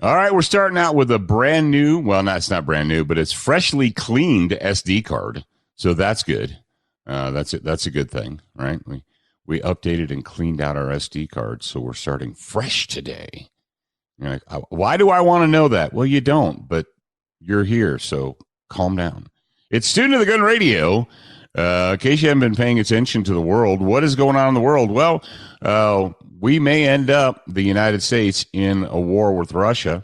All right, we're starting out with a brand new, well, no, it's not brand new, but it's freshly cleaned SD card. So that's good. That's a good thing, right? We updated and cleaned out our SD cards, so we're starting fresh today. You're like, why do I want to know that? Well, you don't, but you're here, so calm down. It's Student of the Gun Radio. In case you haven't been paying attention to the world, what is going on in the world? Well, we may end up, the United States, in a war with Russia. And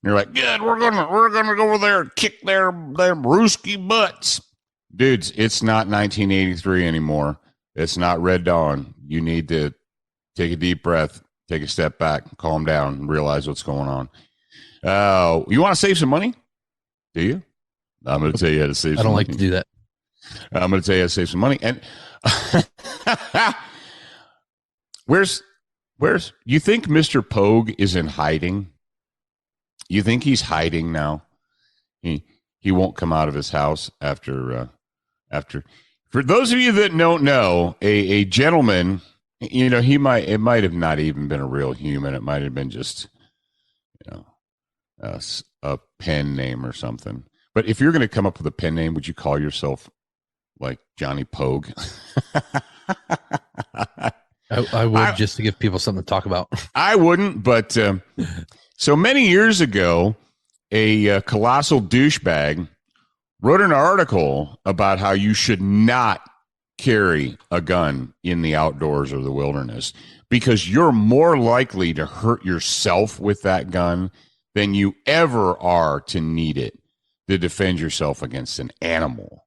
you're like, good, we're gonna go over there and kick their Ruski butts. Dudes, it's not 1983 anymore. It's not Red Dawn. You need to take a deep breath, take a step back, calm down, and realize what's going on. You want to save some money? Do you? I'm going to tell you how to save some money. I don't like to do that. I'm going to tell you how to save some money. And where's you think Mr. Pogue is in hiding? You think he's hiding now? He won't come out of his house after. For those of you that don't know, a gentleman, it might have not even been a real human. It might have been just, a pen name or something. But if you're going to come up with a pen name, would you call yourself like Johnny Pogue? I would, just to give people something to talk about. I wouldn't, but so many years ago, a colossal douchebag wrote an article about how you should not carry a gun in the outdoors or the wilderness because you're more likely to hurt yourself with that gun than you ever are to need it to defend yourself against an animal,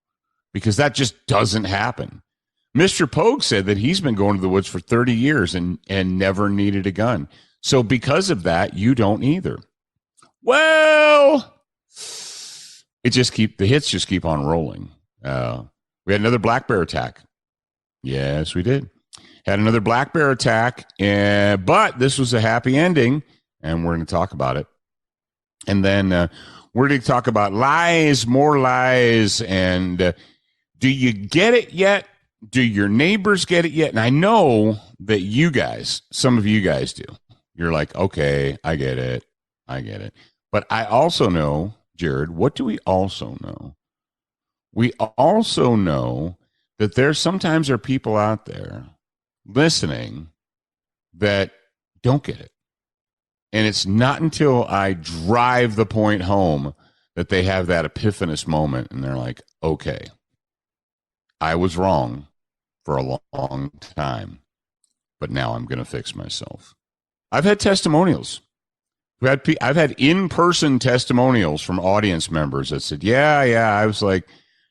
because that just doesn't happen. Mr. Pogue said that he's been going to the woods for 30 years and never needed a gun. So because of that, you don't either. Well, the hits just keep on rolling. We had another black bear attack. Yes, we did. Had another black bear attack, but this was a happy ending, and we're going to talk about it. And then we're going to talk about lies, more lies, and do you get it yet? Do your neighbors get it yet? And I know that you guys, some of you guys do. You're like, okay, I get it. But I also know, Jared, what do we also know? We also know that there sometimes are people out there listening that don't get it. And it's not until I drive the point home that they have that epiphanous moment and they're like, okay, I was wrong for a long time, but now I'm going to fix myself. I've had testimonials. I've had in-person testimonials from audience members that said, yeah, I was like,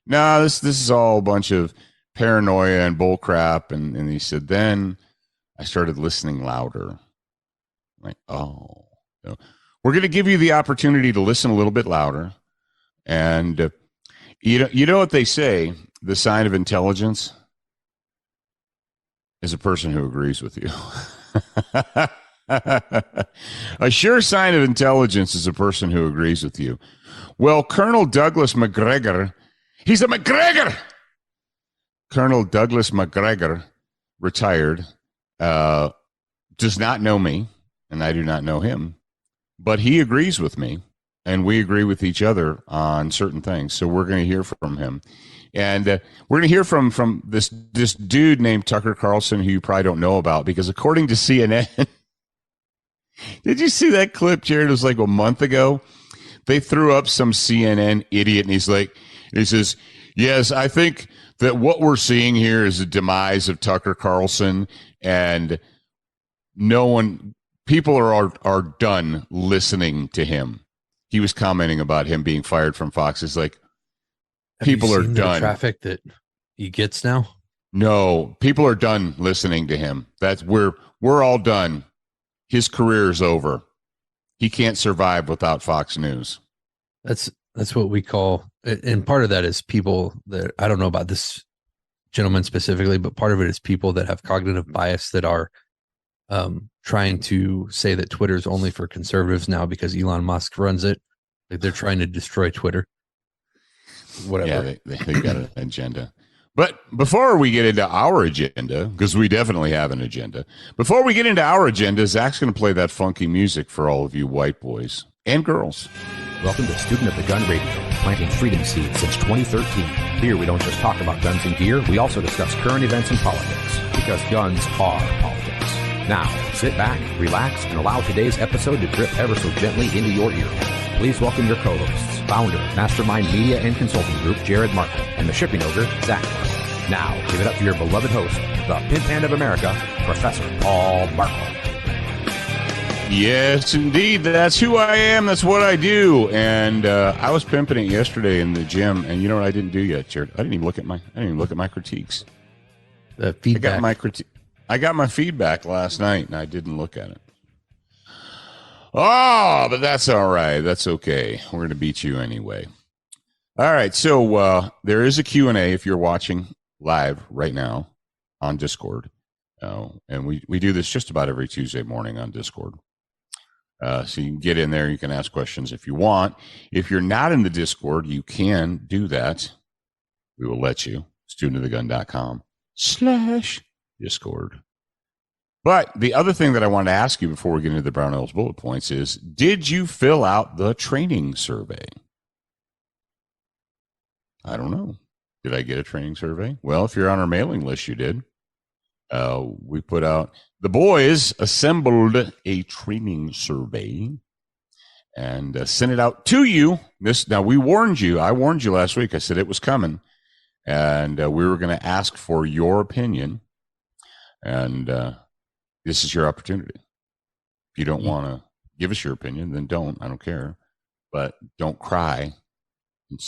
no, this is all a bunch of paranoia and bull crap. And he said, then I started listening louder. Like, oh, we're going to give you the opportunity to listen a little bit louder. And you know what they say, the sign of intelligence is a person who agrees with you. A sure sign of intelligence is a person who agrees with you. Well, Colonel Douglas McGregor, he's a McGregor. Colonel Douglas McGregor, retired, does not know me, and I do not know him, but he agrees with me, and we agree with each other on certain things. So we're going to hear from him. And we're going to hear from this dude named Tucker Carlson, who you probably don't know about, because according to CNN, did you see that clip, Jared? It was like a month ago. They threw up some CNN idiot, and he says, yes, I think that what we're seeing here is the demise of Tucker Carlson, and people are done listening to him. He was commenting about him being fired from Fox. It's like, people are done. The traffic that he gets now? No, people are done listening to him. We're all done. His career is over. He can't survive without Fox News. That's what we call, and part of that is people that, I don't know about this gentleman specifically, but part of it is people that have cognitive bias that are trying to say that Twitter is only for conservatives now because Elon Musk runs it. Like they're trying to destroy Twitter. Whatever. Yeah, they got an agenda. But before we get into our agenda, because we definitely have an agenda, before we get into our agenda, Zach's going to play that funky music for all of you white boys. and girls. Welcome to Student of the Gun Radio, planting freedom seeds since 2013. Here we don't just talk about guns and gear, we also discuss current events and politics, because guns are politics. Now, sit back, relax, and allow today's episode to drip ever so gently into your ear. Please welcome your co-hosts, founder of Mastermind Media and Consulting Group, Jared Markle, and the shipping ogre, Zach Markle. Now, give it up for your beloved host, the pimp hand of America, Professor Paul Markle. Yes, indeed. That's who I am. That's what I do. And I was pimping it yesterday in the gym, and you know what I didn't do yet, Jared? I didn't even look at my critiques. The feedback. I got my feedback last night, and I didn't look at it. Oh, but that's all right. That's okay. We're going to beat you anyway. All right. So there is a Q&A if you're watching live right now on Discord. And we do this just about every Tuesday morning on Discord. So you can get in there. You can ask questions if you want. If you're not in the Discord, you can do that. We will let you. studentofthegun.com/Discord. But the other thing that I wanted to ask you before we get into the Brownells Bullet Points is, did you fill out the training survey? I don't know. Did I get a training survey? Well, if you're on our mailing list, you did. We put out, the boys assembled a training survey and sent it out to you. Now we warned you. I warned you last week. I said it was coming, and we were going to ask for your opinion. And this is your opportunity. If you don't want to give us your opinion, then don't. I don't care. But don't cry.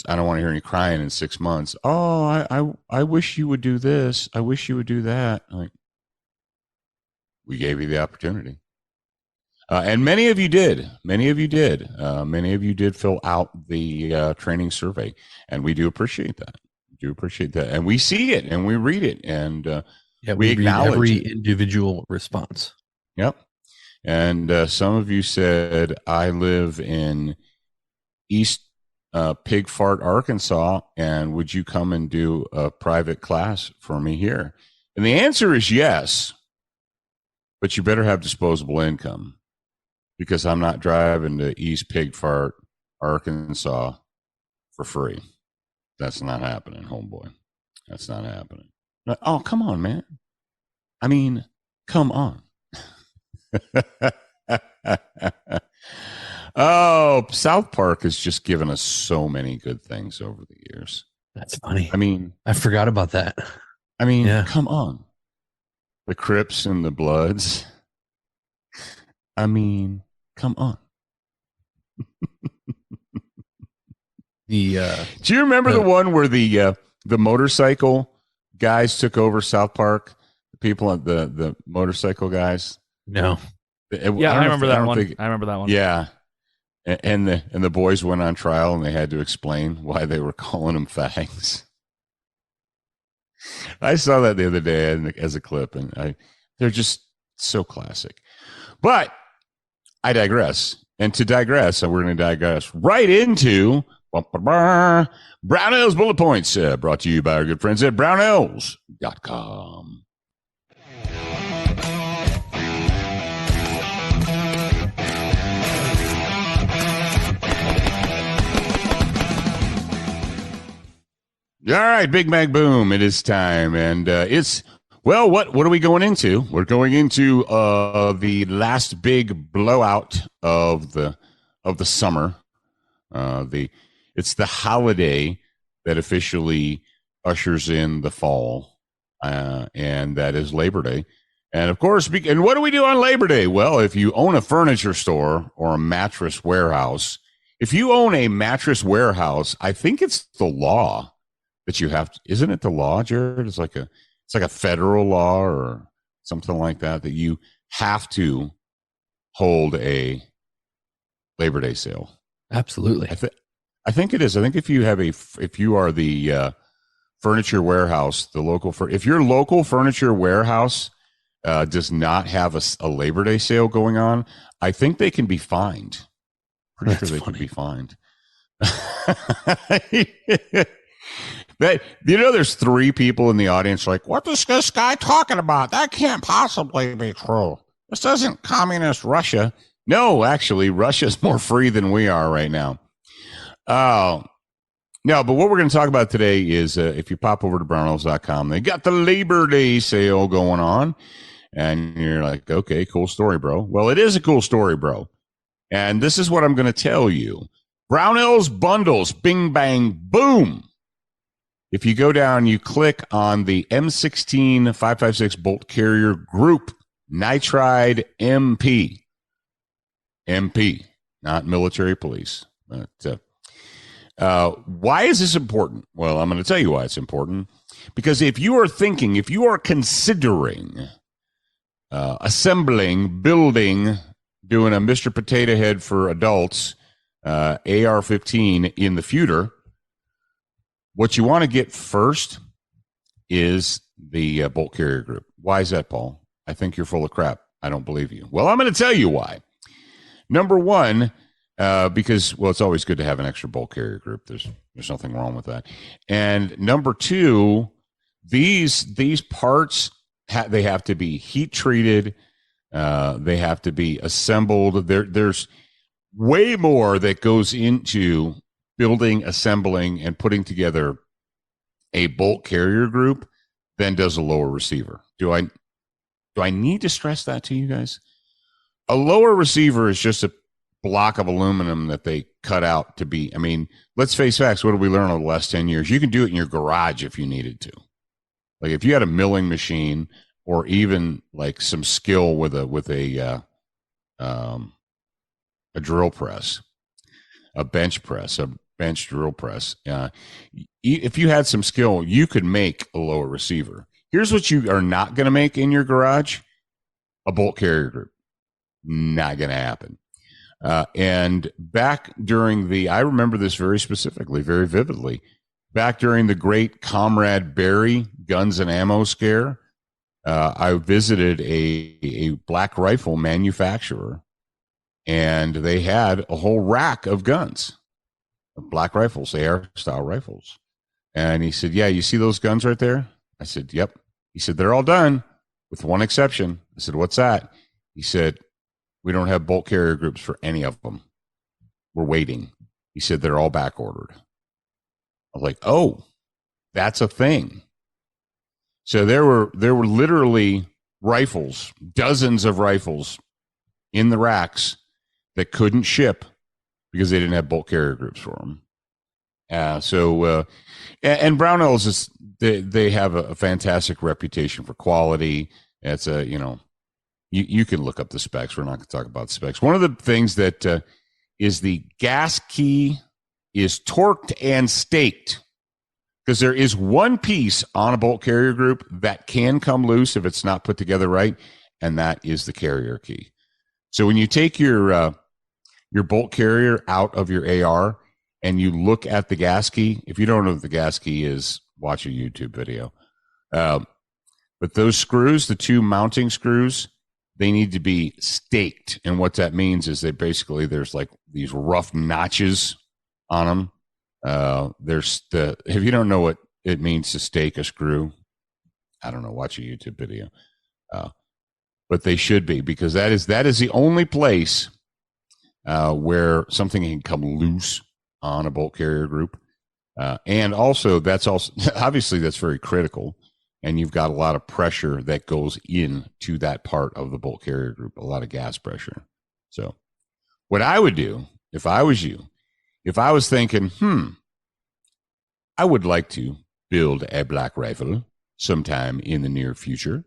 I don't want to hear any crying in 6 months. Oh, I wish you would do this. I wish you would do that. We gave you the opportunity. And many of you did. Many of you did fill out the training survey. And we do appreciate that. And we see it and we read it. And we acknowledge every it. Individual response. Yep. And some of you said, I live in East Pig Fart, Arkansas, and would you come and do a private class for me here? And the answer is yes, but you better have disposable income, because I'm not driving to East Pig Fart, Arkansas for free. That's not happening, homeboy. That's not happening. Oh, come on, man. I mean, come on. Oh, South Park has just given us so many good things over the years. That's funny. I mean, I forgot about that. I mean, yeah. Come on. The Crips and the Bloods. I mean, come on. Do you remember the one where the motorcycle guys took over South Park? The people at the motorcycle guys? No. I remember that one. Yeah. And the boys went on trial and they had to explain why they were calling them fags. I saw that the other day as a clip, and they're just so classic. But I digress. And to digress, we're going to digress right into Brownells Bullet Points, brought to you by our good friends at Brownells.com. All right, Big Mac Boom, it is time. And what are we going into? We're going into the last big blowout of the summer. It's the holiday that officially ushers in the fall, and that is Labor Day. And of course, and what do we do on Labor Day? Well, if you own a furniture store or a mattress warehouse, if you own a mattress warehouse, I think it's the law that you have to, isn't it the law, Jared? It's like a federal law or something like that you have to hold a Labor Day sale. Absolutely. I think it is. I think if you are the furniture warehouse, if your local furniture warehouse does not have a Labor Day sale going on, I think they can be fined. Pretty sure they can be fined. There's 3 people in the audience like, what is this guy talking about? That can't possibly be true. This isn't communist Russia. No, actually, Russia's more free than we are right now. No, but what we're going to talk about today is if you pop over to Brownells.com, they got the Labor Day sale going on. And you're like, okay, cool story, bro. Well, it is a cool story, bro. And this is what I'm going to tell you. Brownells bundles, bing, bang, boom. If you go down, you click on the M16 5.56 bolt carrier group, nitride MP. MP, not military police. But why is this important? Well, I'm going to tell you why it's important. Because if you are considering assembling, building, doing a Mr. Potato Head for adults, AR-15 in the future, what you want to get first is the bolt carrier group. Why is that, Paul? I think you're full of crap. I don't believe you. Well, I'm going to tell you why. Number one, because, well, it's always good to have an extra bolt carrier group. There's nothing wrong with that. And number two, these parts, they have to be heat treated. They have to be assembled. There's way more that goes into building, assembling, and putting together a bolt carrier group than does a lower receiver. Do I need to stress that to you guys? A lower receiver is just a block of aluminum that they cut out to be. I mean, let's face facts. What did we learn over the last 10 years? You can do it in your garage if you needed to. Like if you had a milling machine or even like some skill with a drill press, a bench press, a bench drill press. If you had some skill, you could make a lower receiver. Here's what you are not going to make in your garage: a bolt carrier group. Not going to happen. And back during I remember this very specifically, very vividly, back during the great Comrade Barry guns and ammo scare, I visited a black rifle manufacturer, and they had a whole rack of guns, black rifles, AR-style rifles. And he said, yeah, you see those guns right there? I said, yep. He said, they're all done with one exception. I said, what's that? He said, we don't have bolt carrier groups for any of them. We're waiting. He said, they're all back ordered. I was like, oh, that's a thing. So there were literally rifles, dozens of rifles in the racks that couldn't ship because they didn't have bolt carrier groups for them. And Brownells they have a fantastic reputation for quality. It's you can look up the specs. We're not going to talk about specs. One of the things that is the gas key is torqued and staked, because there is one piece on a bolt carrier group that can come loose if it's not put together right, and that is the carrier key. So when you take your bolt carrier out of your AR and you look at the gas key, if you don't know what the gas key is, watch a YouTube video. But those screws, the two mounting screws, they need to be staked. And what that means is that basically there's like these rough notches on them. If you don't know what it means to stake a screw, I don't know, watch a YouTube video. But they should be, because that is the only place where something can come loose on a bolt carrier group. And also obviously that's very critical. And you've got a lot of pressure that goes into that part of the bolt carrier group, a lot of gas pressure. So what I would do if I was you, if I was thinking, I would like to build a black rifle sometime in the near future,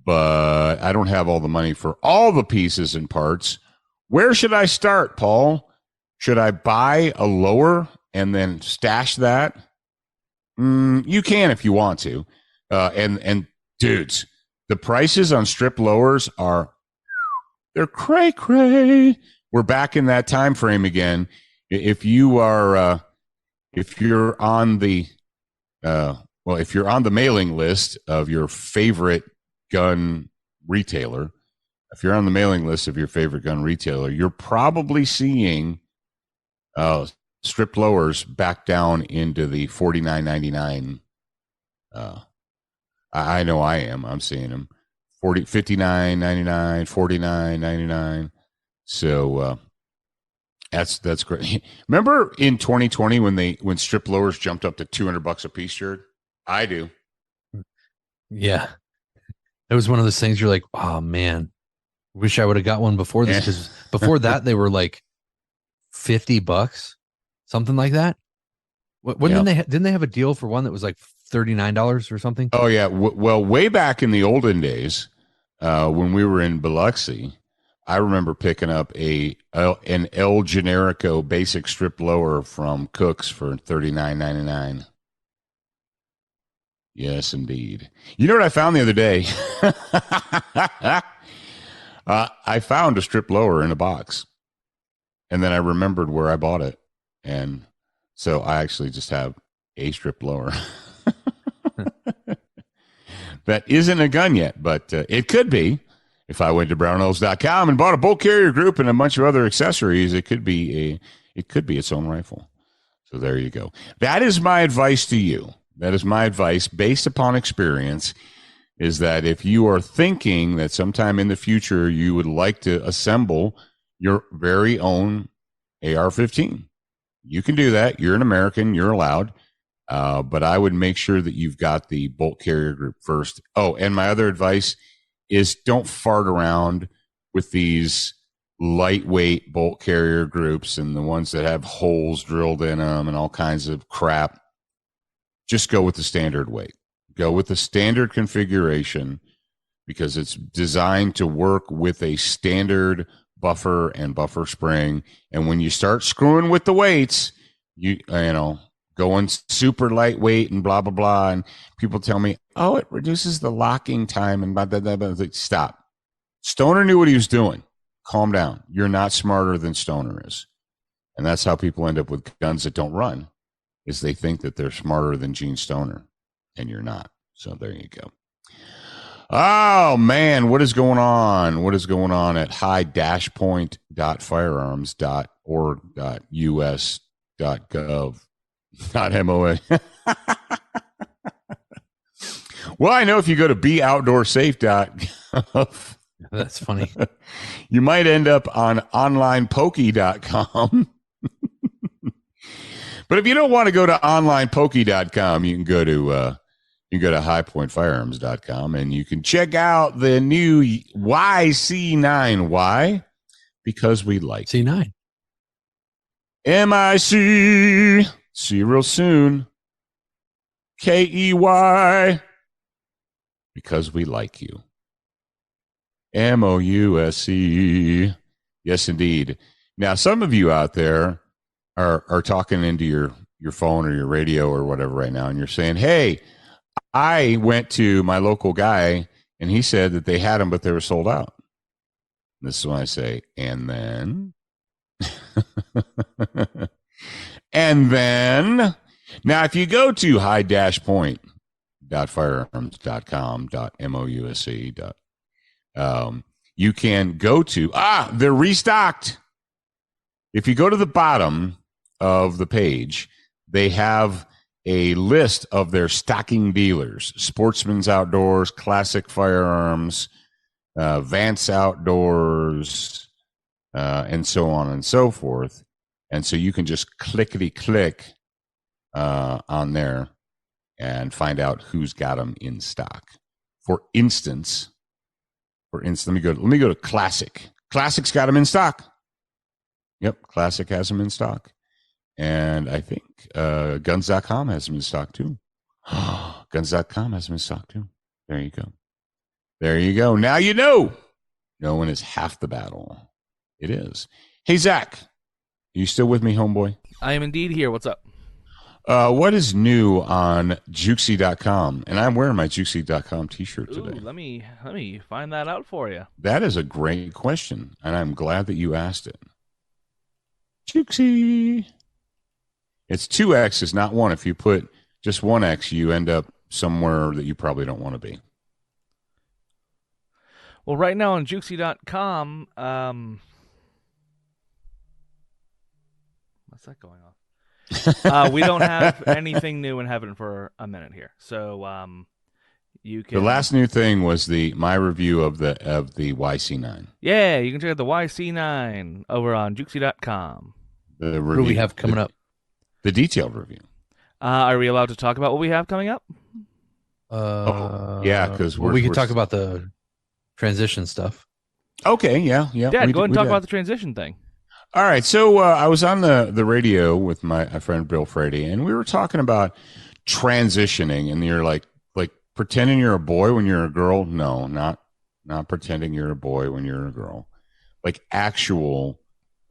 but I don't have all the money for all the pieces and parts. Where should I start, Paul? Should I buy a lower and then stash that? You can if you want to. And dudes, the prices on strip lowers they're cray. We're back in that time frame again. If you're on the mailing list of your favorite gun retailer, you're probably seeing strip lowers back down into the $49.99. I know I am. I'm seeing them $59.99, $49.99. So that's great. Remember in 2020 when strip lowers jumped up to $200 a piece, Jared? I do. Yeah. It was one of those things you're like, oh man, wish I would have got one before this, because before that they were like $50, something like that. When didn't they have a deal for one that was like $39 or something? Oh yeah. Well, way back in the olden days, when we were in Biloxi, I remember picking up an El Generico basic strip lower from Cook's for $39.99. Yes, indeed. You know what I found the other day? I found a strip lower in a box, and then I remembered where I bought it, and so I actually just have a strip lower. That isn't a gun yet, but it could be. If I went to Brownells.com and bought a bolt carrier group and a bunch of other accessories, it could be its own rifle. So there you go. That is my advice to you. That is my advice based upon experience, is that if you are thinking that sometime in the future you would like to assemble your very own AR-15, you can do that. You're an American. You're allowed. But I would make sure that you've got the bolt carrier group first. Oh, and my other advice is don't fart around with these lightweight bolt carrier groups and the ones that have holes drilled in them and all kinds of crap. Just go with the standard weight. Go with the standard configuration, because it's designed to work with a standard buffer and buffer spring. And when you start screwing with the weights, you know, going super lightweight and blah, blah, blah. And people tell me, oh, it reduces the locking time and blah, blah, blah, blah. Like, stop. Stoner knew what he was doing. Calm down. You're not smarter than Stoner is. And that's how people end up with guns that don't run, is they think that they're smarter than Gene Stoner, and you're not. So there you go. Oh, man, what is going on? What is going on at high-point.firearms.org.us.gov.moa? Well, I know if you go to beoutdoorsafe.gov, that's funny. You might end up on onlinepokey.com. But if you don't want to go to onlinepokey.com, you can go to highpointfirearms.com, and you can check out the new YC9. Why? Because we like C9. MIC. See you real soon. KEY. Because we like you. MOUSE. Yes, indeed. Now, some of you out there are talking into your phone or your radio or whatever right now, and you're saying, hey, I went to my local guy and he said that they had them, but they were sold out. This is when I say, and then? And then? Now, if you go to high-point.firearms.com.mouse, you can go to, they're restocked. If you go to the bottom of the page, they have a list of their stocking dealers: Sportsman's Outdoors, Classic Firearms, Vance Outdoors, and so on and so forth. And so you can just clickety-click on there and find out who's got them in stock. For instance, let me go to Classic. Classic's got them in stock. Yep, Classic has them in stock. And I think Guns.com has them in stock too. Guns.com has them in stock too. There you go. There you go. Now you know. Knowing is half the battle. It is. Hey, Zach, are you still with me, homeboy? I am indeed here. What's up? What is new on Juicy.com? And I'm wearing my Juicy.com t-shirt today. Let me find that out for you. That is a great question, and I'm glad that you asked it. Juicy. It's 2 X's, not 1. If you put just 1 X, you end up somewhere that you probably don't want to be. Well, right now on Juicy.com, what's that going on? We don't have anything new in heaven for a minute here. So You can. The last new thing was my review of the YC9. Yeah, you can check out the YC9 over on Juxi.com. The review. What do we have coming up? The detailed review. Are we allowed to talk about what we have coming up? Yeah, because we can talk about the transition stuff. Okay, yeah. Dad, go ahead and talk about the transition thing. All right, so I was on the radio with my friend Bill Frady, and we were talking about transitioning, and you're like pretending you're a boy when you're a girl. No, not pretending you're a boy when you're a girl. Like actual,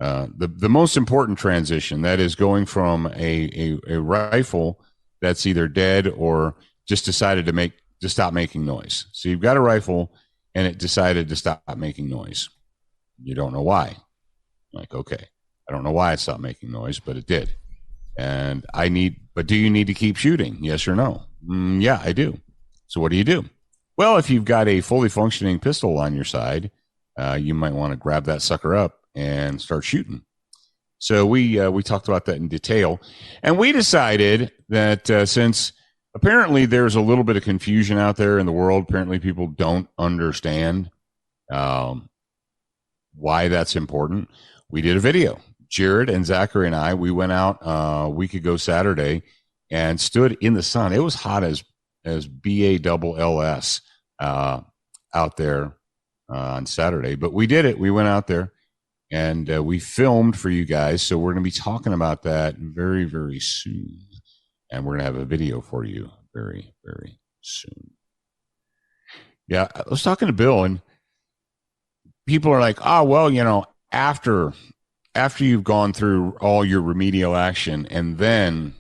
the most important transition, that is going from a rifle that's either dead or just decided to stop making noise. So you've got a rifle and it decided to stop making noise. You don't know why. Like, okay, I don't know why it stopped making noise, but it did. And but do you need to keep shooting? Yes or no? Yeah, I do. So what do you do? Well, if you've got a fully functioning pistol on your side, you might want to grab that sucker up and start shooting. So we talked about that in detail, and we decided that since apparently there's a little bit of confusion out there in the world, apparently people don't understand why that's important. We did a video. Jared and Zachary and I, we went out a week ago Saturday and stood in the sun. It was hot as BALLS out there on Saturday, but we did it. We went out there and we filmed for you guys. So we're going to be talking about that very, very soon. And we're going to have a video for you very, very soon. Yeah, I was talking to Bill, and people are like, oh, well, after you've gone through all your remedial action, and then,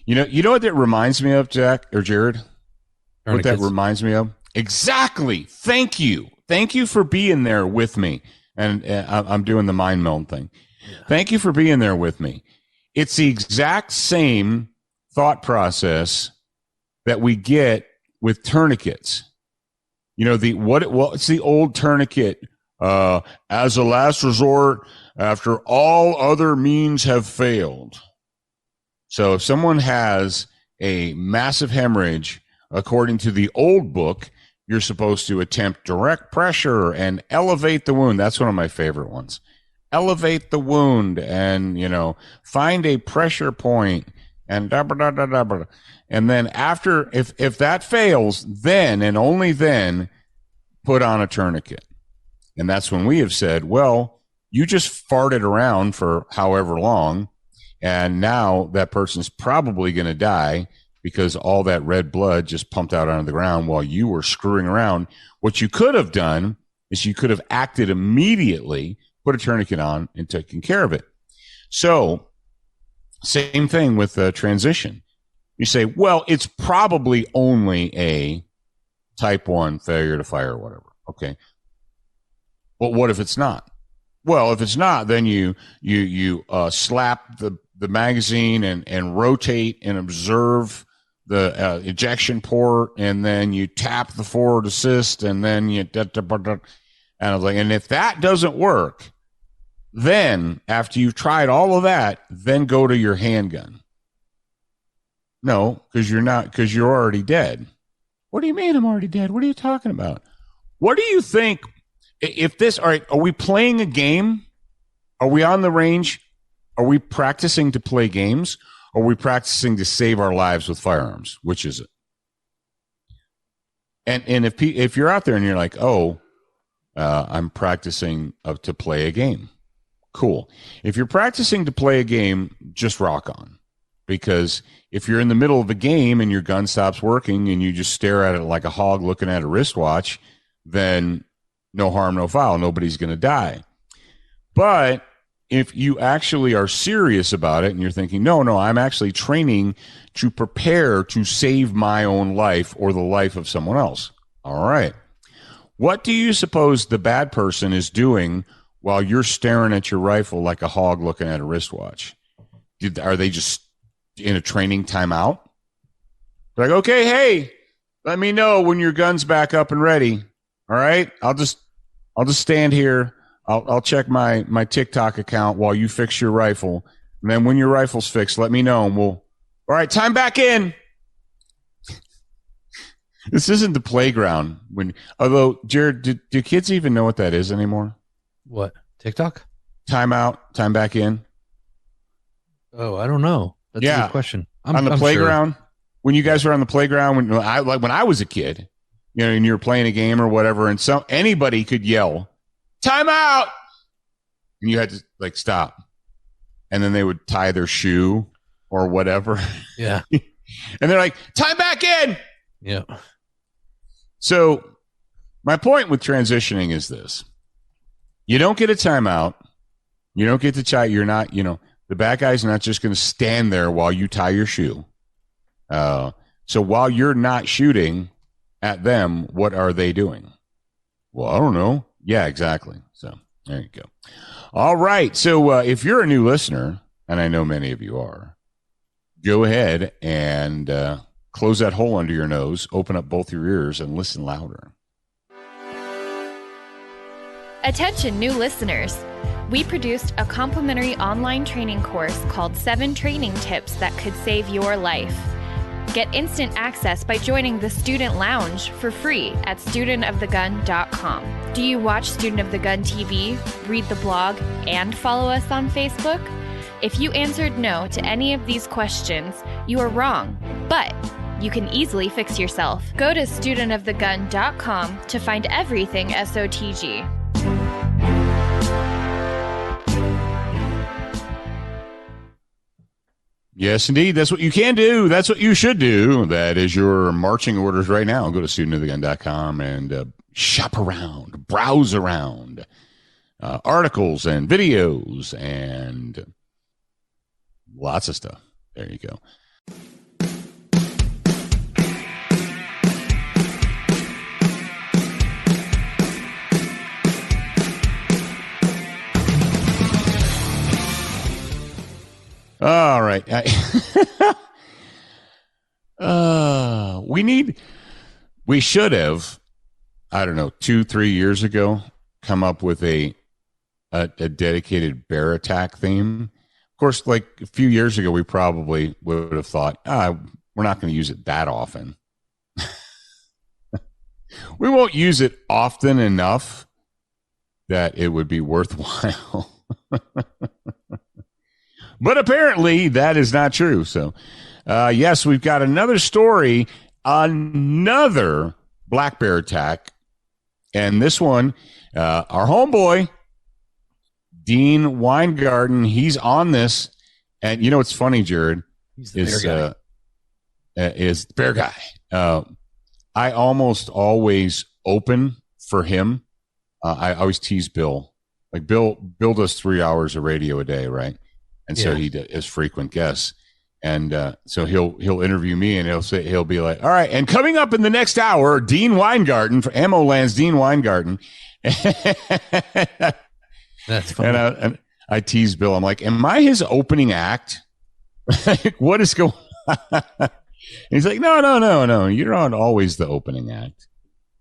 you know what that reminds me of, Jack or Jared? What that reminds me of? Exactly. Thank you. Thank you for being there with me. And I'm doing the mind meld thing. Yeah. Thank you for being there with me. It's the exact same thought process that we get with tourniquets. It's the old tourniquet, as a last resort after all other means have failed. So if someone has a massive hemorrhage, according to the old book, you're supposed to attempt direct pressure and elevate the wound. That's one of my favorite ones. Elevate the wound and, find a pressure point and and then after, if that fails, then and only then put on a tourniquet. And that's when we have said, well, you just farted around for however long, and now that person's probably going to die because all that red blood just pumped out onto the ground while you were screwing around. What you could have done is you could have acted immediately, put a tourniquet on, and taken care of it. So, same thing with transition. You say, well, it's probably only a type 1 failure to fire or whatever. Okay. Well, what if it's not? Well, if it's not, then you slap the magazine and rotate and observe the ejection port, and then you tap the forward assist, and then and I was like, and if that doesn't work, then after you've tried all of that, then go to your handgun. No, because you're already dead. What do you mean I'm already dead? What are you talking about? What do you think? All right, are we playing a game? Are we on the range? Are we practicing to play games? Or are we practicing to save our lives with firearms? Which is it? And if you're out there and you're like, I'm practicing to play a game. Cool. If you're practicing to play a game, just rock on. Because if you're in the middle of a game and your gun stops working and you just stare at it like a hog looking at a wristwatch, then no harm, no foul. Nobody's going to die. But if you actually are serious about it and you're thinking, no, I'm actually training to prepare to save my own life or the life of someone else. All right. What do you suppose the bad person is doing while you're staring at your rifle like a hog looking at a wristwatch? Are they just in a training timeout? Like, okay, hey, let me know when your gun's back up and ready. All right. I'll just stand here. I'll check my TikTok account while you fix your rifle. And then when your rifle's fixed, let me know. And all right, time back in. This isn't the playground. Although, Jared, do kids even know what that is anymore? What? TikTok? Time out, time back in. Oh, I don't know. That's a good question. On the playground, when you guys were on the playground, when I was a kid, and you were playing a game or whatever, and anybody could yell, "Time out!" and you had to stop, and then they would tie their shoe or whatever. Yeah, and they're like, "Time back in." Yeah. So my point with transitioning is this: you don't get a timeout. You don't get to tie. You're not, the bad guy's not just going to stand there while you tie your shoe. So while you're not shooting at them, what are they doing? Well, I don't know. Yeah, exactly. So there you go. All right. So if you're a new listener, and I know many of you are, go ahead and close that hole under your nose, open up both your ears, and listen louder. Attention, new listeners. We produced a complimentary online training course called 7 Training Tips That Could Save Your Life. Get instant access by joining the Student Lounge for free at studentofthegun.com. Do you watch Student of the Gun TV, read the blog, and follow us on Facebook? If you answered no to any of these questions, you are wrong, but you can easily fix yourself. Go to studentofthegun.com to find everything SOTG. Yes, indeed. That's what you can do. That's what you should do. That is your marching orders right now. Go to studentofthegun.com and shop around, browse around articles and videos and lots of stuff. There you go. All right. We should have, I don't know, 2-3 years ago, come up with a dedicated bear attack theme. Of course, a few years ago, we probably would have thought, we're not going to use it that often. We won't use it often enough that it would be worthwhile. But apparently that is not true. So, yes, we've got another story, another black bear attack. And this one, our homeboy, Dean Weingarten, he's on this. And what's funny, Jared, he's the is the bear guy. I almost always open for him. I always tease Bill. Bill does 3 hours of radio a day, right? And so he is frequent guests. And so he'll interview me and he'll be like, all right. And coming up in the next hour, Dean Weingarten for Ammo Land's Dean Weingarten. That's funny. And I tease Bill. I'm like, am I his opening act? What is going on? He's like, no. You're not always the opening act.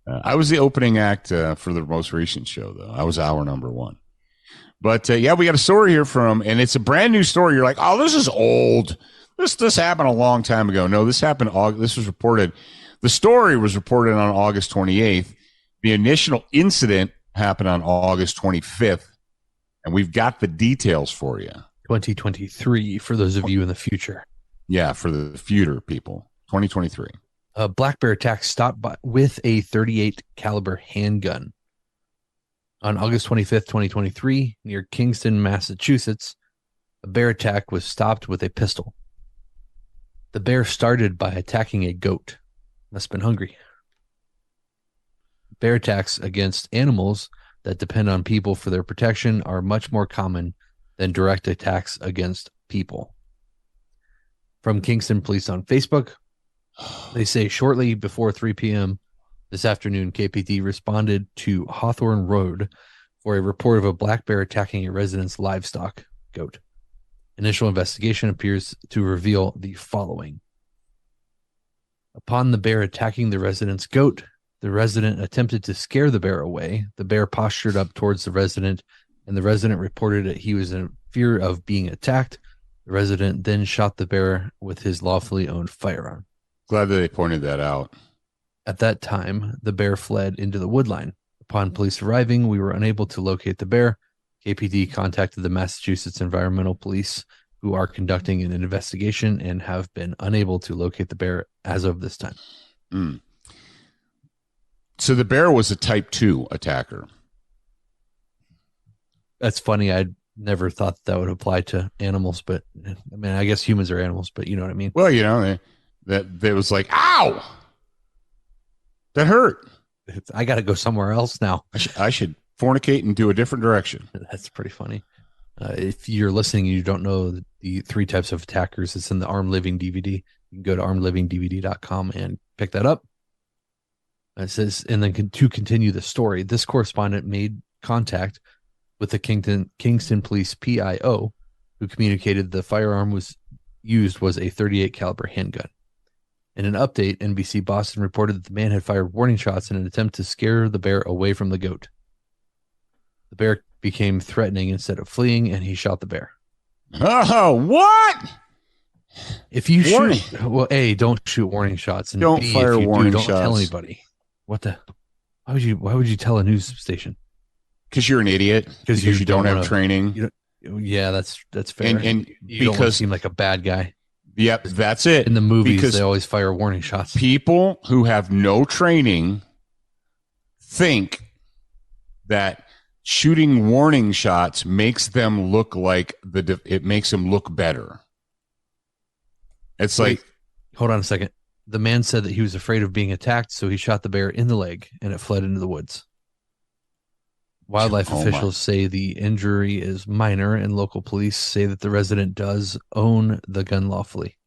I was the opening act for the most recent show, though. I was hour number 1. But, we got a story here and it's a brand new story. You're like, oh, this is old. This happened a long time ago. No, this happened. This was reported. The story was reported on August 28th. The initial incident happened on August 25th. And we've got the details for you. 2023 for those of you in the future. Yeah, for the future people. 2023. A black bear attack stopped with a .38 caliber handgun. On August 25th, 2023, near Kingston, Massachusetts, a bear attack was stopped with a pistol. The bear started by attacking a goat. Must have been hungry. Bear attacks against animals that depend on people for their protection are much more common than direct attacks against people. From Kingston Police on Facebook, they say shortly before 3 p.m. this afternoon, KPD responded to Hawthorne Road for a report of a black bear attacking a resident's livestock goat. Initial investigation appears to reveal the following. Upon the bear attacking the resident's goat, the resident attempted to scare the bear away. The bear postured up towards the resident, and the resident reported that he was in fear of being attacked. The resident then shot the bear with his lawfully owned firearm. Glad that they pointed that out. At that time, the bear fled into the woodline. Upon police arriving, we were unable to locate the bear. KPD contacted the Massachusetts Environmental Police, who are conducting an investigation and have been unable to locate the bear as of this time. Mm. So the bear was a type 2 attacker. That's funny. I never thought that would apply to animals, but I mean, I guess humans are animals, but you know what I mean? Well, you know, that was like, ow, that hurt. I got to go somewhere else now. I should fornicate and do a different direction. That's pretty funny. If you're listening and you don't know the 3 types of attackers, it's in the Armed Living DVD. You can go to armedlivingdvd.com and pick that up. It says, and then to continue the story, this correspondent made contact with the Kingston Police PIO, who communicated the firearm was a 38 caliber handgun. In an update, NBC Boston reported that the man had fired warning shots in an attempt to scare the bear away from the goat. The bear became threatening instead of fleeing, and he shot the bear. Oh, what? If you shoot, well, A, don't shoot warning shots, and don't B, fire if you warning don't shots. Tell anybody. What the? Why would you tell a news station? Because you're an idiot. Because you don't have training. Yeah, that's fair. And you don't want to seem like a bad guy. Yep, that's it. In the movies, they always fire warning shots. People who have no training think that shooting warning shots makes them look like it makes them look better. It's like, hold on a second. The man said that he was afraid of being attacked, so he shot the bear in the leg and it fled into the woods. Wildlife officials say the injury is minor, and local police say that the resident does own the gun lawfully.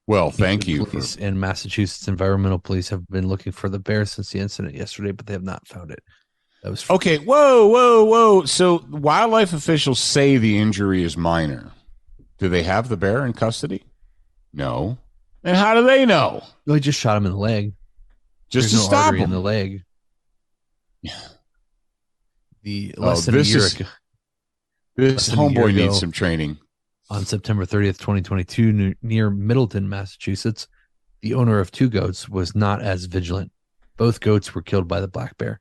Well, thank you. Police and Massachusetts Environmental Police have been looking for the bear since the incident yesterday, but they have not found it. That was okay. Whoa. So wildlife officials say the injury is minor. Do they have the bear in custody? No. And how do they know? Well, he just shot him in the leg. Just to stop him in the leg. Yeah. Less than a year ago. This homeboy needs some training. On September 30th, 2022, near Middleton, Massachusetts, the owner of 2 goats was not as vigilant. Both goats were killed by the black bear.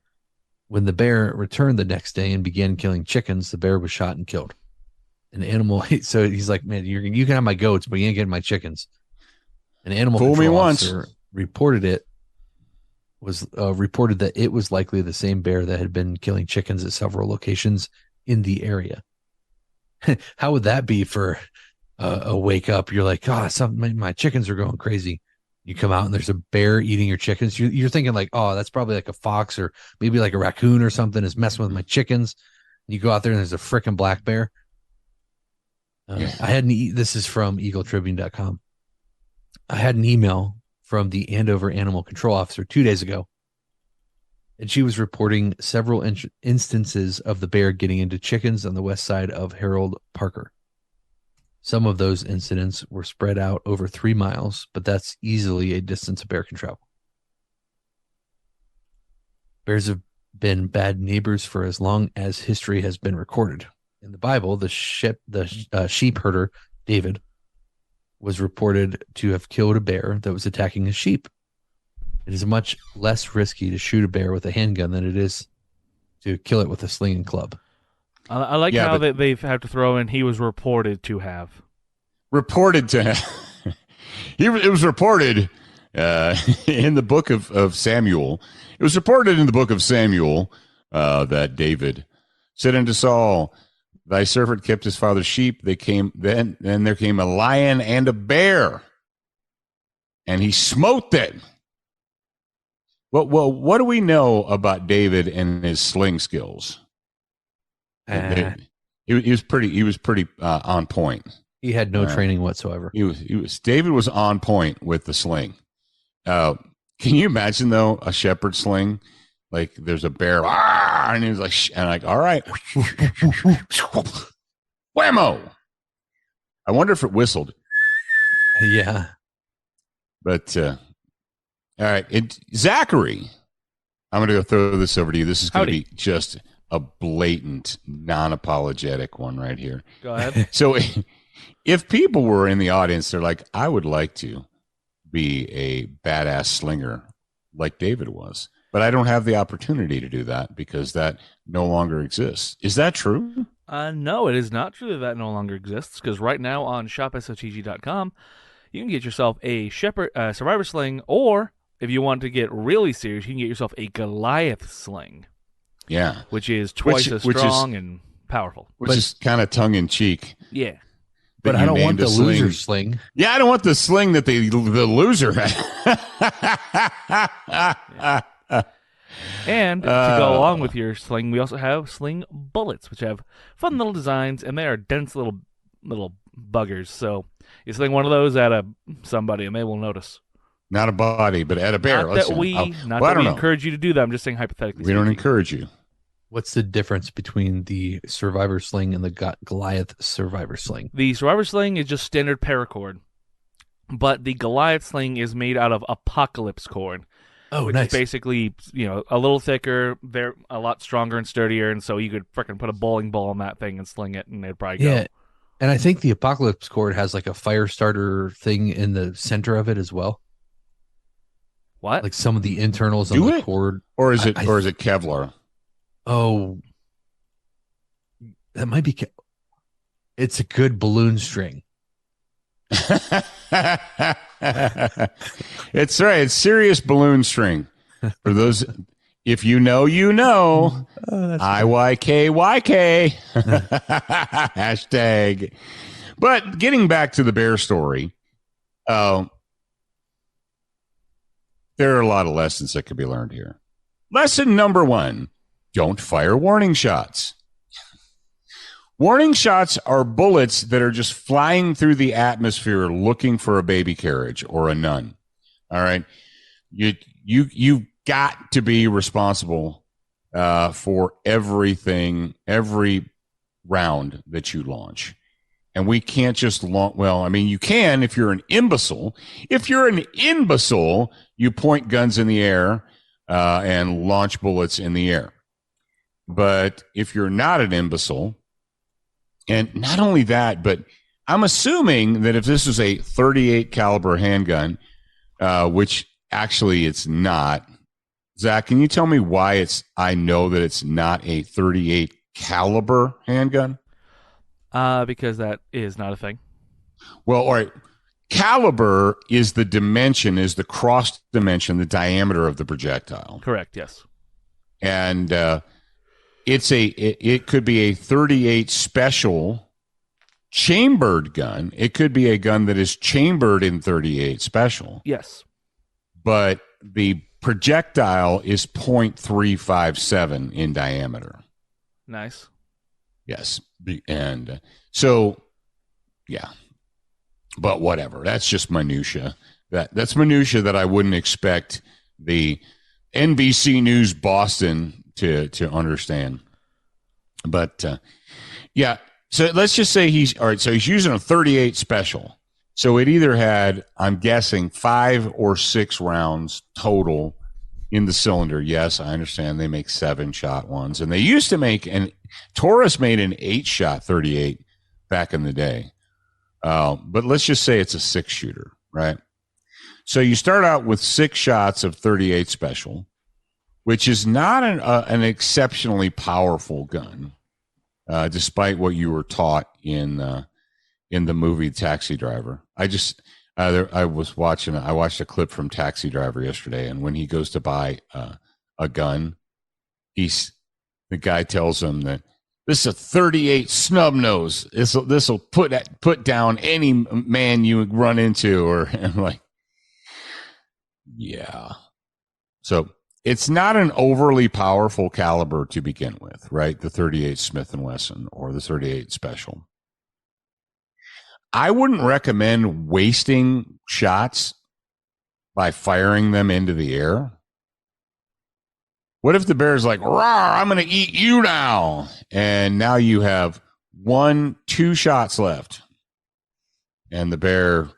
When the bear returned the next day and began killing chickens, the bear was shot and killed. An animal, so he's like, man, you can have my goats, but you ain't getting my chickens. An animal control officer reported that it was likely the same bear that had been killing chickens at several locations in the area. How would that be for a wake up? You're like, my chickens are going crazy. You come out and there's a bear eating your chickens. You're thinking like, oh, that's probably like a fox or maybe like a raccoon or something is messing with my chickens. You go out there and there's a freaking black bear. This is from EagleTribune.com. I had an email from the Andover Animal Control Officer 2 days ago, and she was reporting several instances of the bear getting into chickens on the west side of Harold Parker. Some of those incidents were spread out over 3 miles, but that's easily a distance a bear can travel. Bears have been bad neighbors for as long as history has been recorded. In the Bible, the sheep herder, David, was reported to have killed a bear that was attacking his sheep. It is much less risky to shoot a bear with a handgun than it is to kill it with a sling and club. I like how they have to throw in he was reported to have. Reported to have. It was reported in the book of Samuel. It was reported in the book of Samuel that David said unto Saul, thy servant kept his father's sheep. Then there came a lion and a bear, and he smote them. Well, what do we know about David and his sling skills? He was pretty on point. He had no training whatsoever. David was on point with the sling. Can you imagine though a shepherd sling? Like there's a bear, and he's like, all right, whammo. I wonder if it whistled. Yeah, but all right, Zachary, I'm going to go throw this over to you. This is going to be just a blatant, non-apologetic one right here. Go ahead. So, if people were in the audience, they're like, I would like to be a badass slinger like David was. But I don't have the opportunity to do that because that no longer exists. Is that true? No, it is not true that no longer exists, because right now on shopsotg.com, you can get yourself a Survivor Sling, or if you want to get really serious, you can get yourself a Goliath Sling. Yeah. Which is twice as strong and powerful. Which is kind of tongue-in-cheek. Yeah. But I don't want the loser sling. Yeah, I don't want the sling that the loser had. And to go along with your sling, we also have sling bullets, which have fun little designs, and they are dense little buggers. So you sling one of those at somebody, and they will notice. Not a body, but at a bear. Not that we encourage you to do that. I'm just saying hypothetically. We don't encourage you. What's the difference between the Survivor Sling and the Goliath Survivor Sling? The Survivor Sling is just standard paracord, but the Goliath Sling is made out of apocalypse cord. Oh, which nice. is basically, a little thicker, a lot stronger and sturdier, and so you could freaking put a bowling ball on that thing and sling it, and it'd probably go. Yeah, and I think the apocalypse cord has like a fire starter thing in the center of it as well. What? Like some of the internals on the cord, or is it Kevlar? Oh, that might be. It's a good balloon string. It's right. It's serious balloon string. For those, if you know, you know. IYKYK. Hashtag. But getting back to the bear story, there are a lot of lessons that could be learned here. Lesson number 1, don't fire warning shots. Warning shots are bullets that are just flying through the atmosphere looking for a baby carriage or a nun. All right. You've got to be responsible for everything, every round that you launch. And we can't just launch. Well, I mean, you can if you're an imbecile. If you're an imbecile, you point guns in the air and launch bullets in the air. But if you're not an imbecile, and not only that, but I'm assuming that if this is a 38 caliber handgun, which actually it's not. Zach, can you tell me why I know that it's not a 38 caliber handgun? Because that is not a thing. Well, all right. Caliber is the dimension, is the cross dimension, the diameter of the projectile. Correct. Yes. And it could be a 38 special chambered gun. It could be a gun that is chambered in 38 special. Yes. But the projectile is 0.357 in diameter. Nice. Yes. And so, yeah. But whatever. That's just minutia. That's minutia that I wouldn't expect the NBC News Boston to understand. But yeah, so let's just say he's using a 38 special. So it either had, I'm guessing, 5 or 6 rounds total in the cylinder. Yes, I understand they make 7-shot ones, and they used to make, and Taurus made an 8-shot 38 back in the day. But let's just say it's a 6-shooter, right? So you start out with 6 shots of 38 special, which is not an exceptionally powerful gun, despite what you were taught in the movie Taxi Driver. I watched a clip from Taxi Driver yesterday, and when he goes to buy a gun, the guy tells him that this is a 38 snub nose. This will put down any man you run into, or I'm like, yeah. So it's not an overly powerful caliber to begin with, right? The 38 Smith & Wesson or the 38 Special. I wouldn't recommend wasting shots by firing them into the air. What if the bear's like, "Rawr, I'm going to eat you now." And now you have 1-2 shots left. And the bear,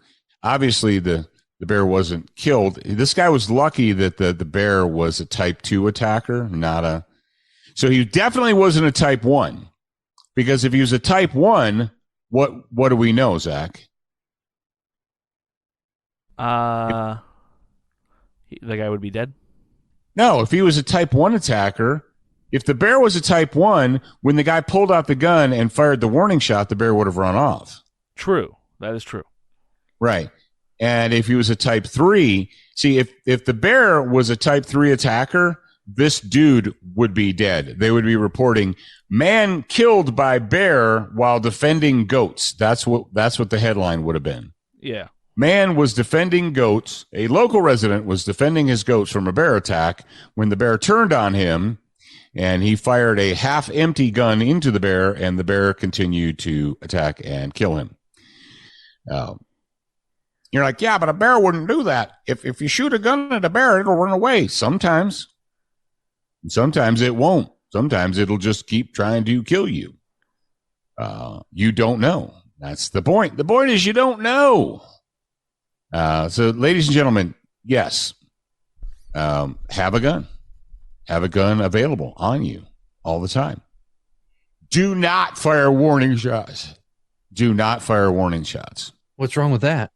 obviously the bear wasn't killed. This guy was lucky that the bear was a type 2 attacker, so he definitely wasn't a type 1. Because if he was a type 1, what do we know, Zach? The guy would be dead. No, if he was a type 1 attacker, if the bear was a type 1, when the guy pulled out the gun and fired the warning shot, the bear would have run off. True. That is true. Right. And if he was a type 3, see, if the bear was a type 3 attacker, this dude would be dead. They would be reporting man killed by bear while defending goats. That's what the headline would have been. Yeah. Man was defending goats. A local resident was defending his goats from a bear attack when the bear turned on him, and he fired a half-empty gun into the bear, and the bear continued to attack and kill him. You're like, yeah, but a bear wouldn't do that. If you shoot a gun at a bear, it'll run away. Sometimes it won't. Sometimes it'll just keep trying to kill you. You don't know. That's the point. The point is you don't know. So, ladies and gentlemen, yes, have a gun. Have a gun available on you all the time. Do not fire warning shots. Do not fire warning shots. What's wrong with that?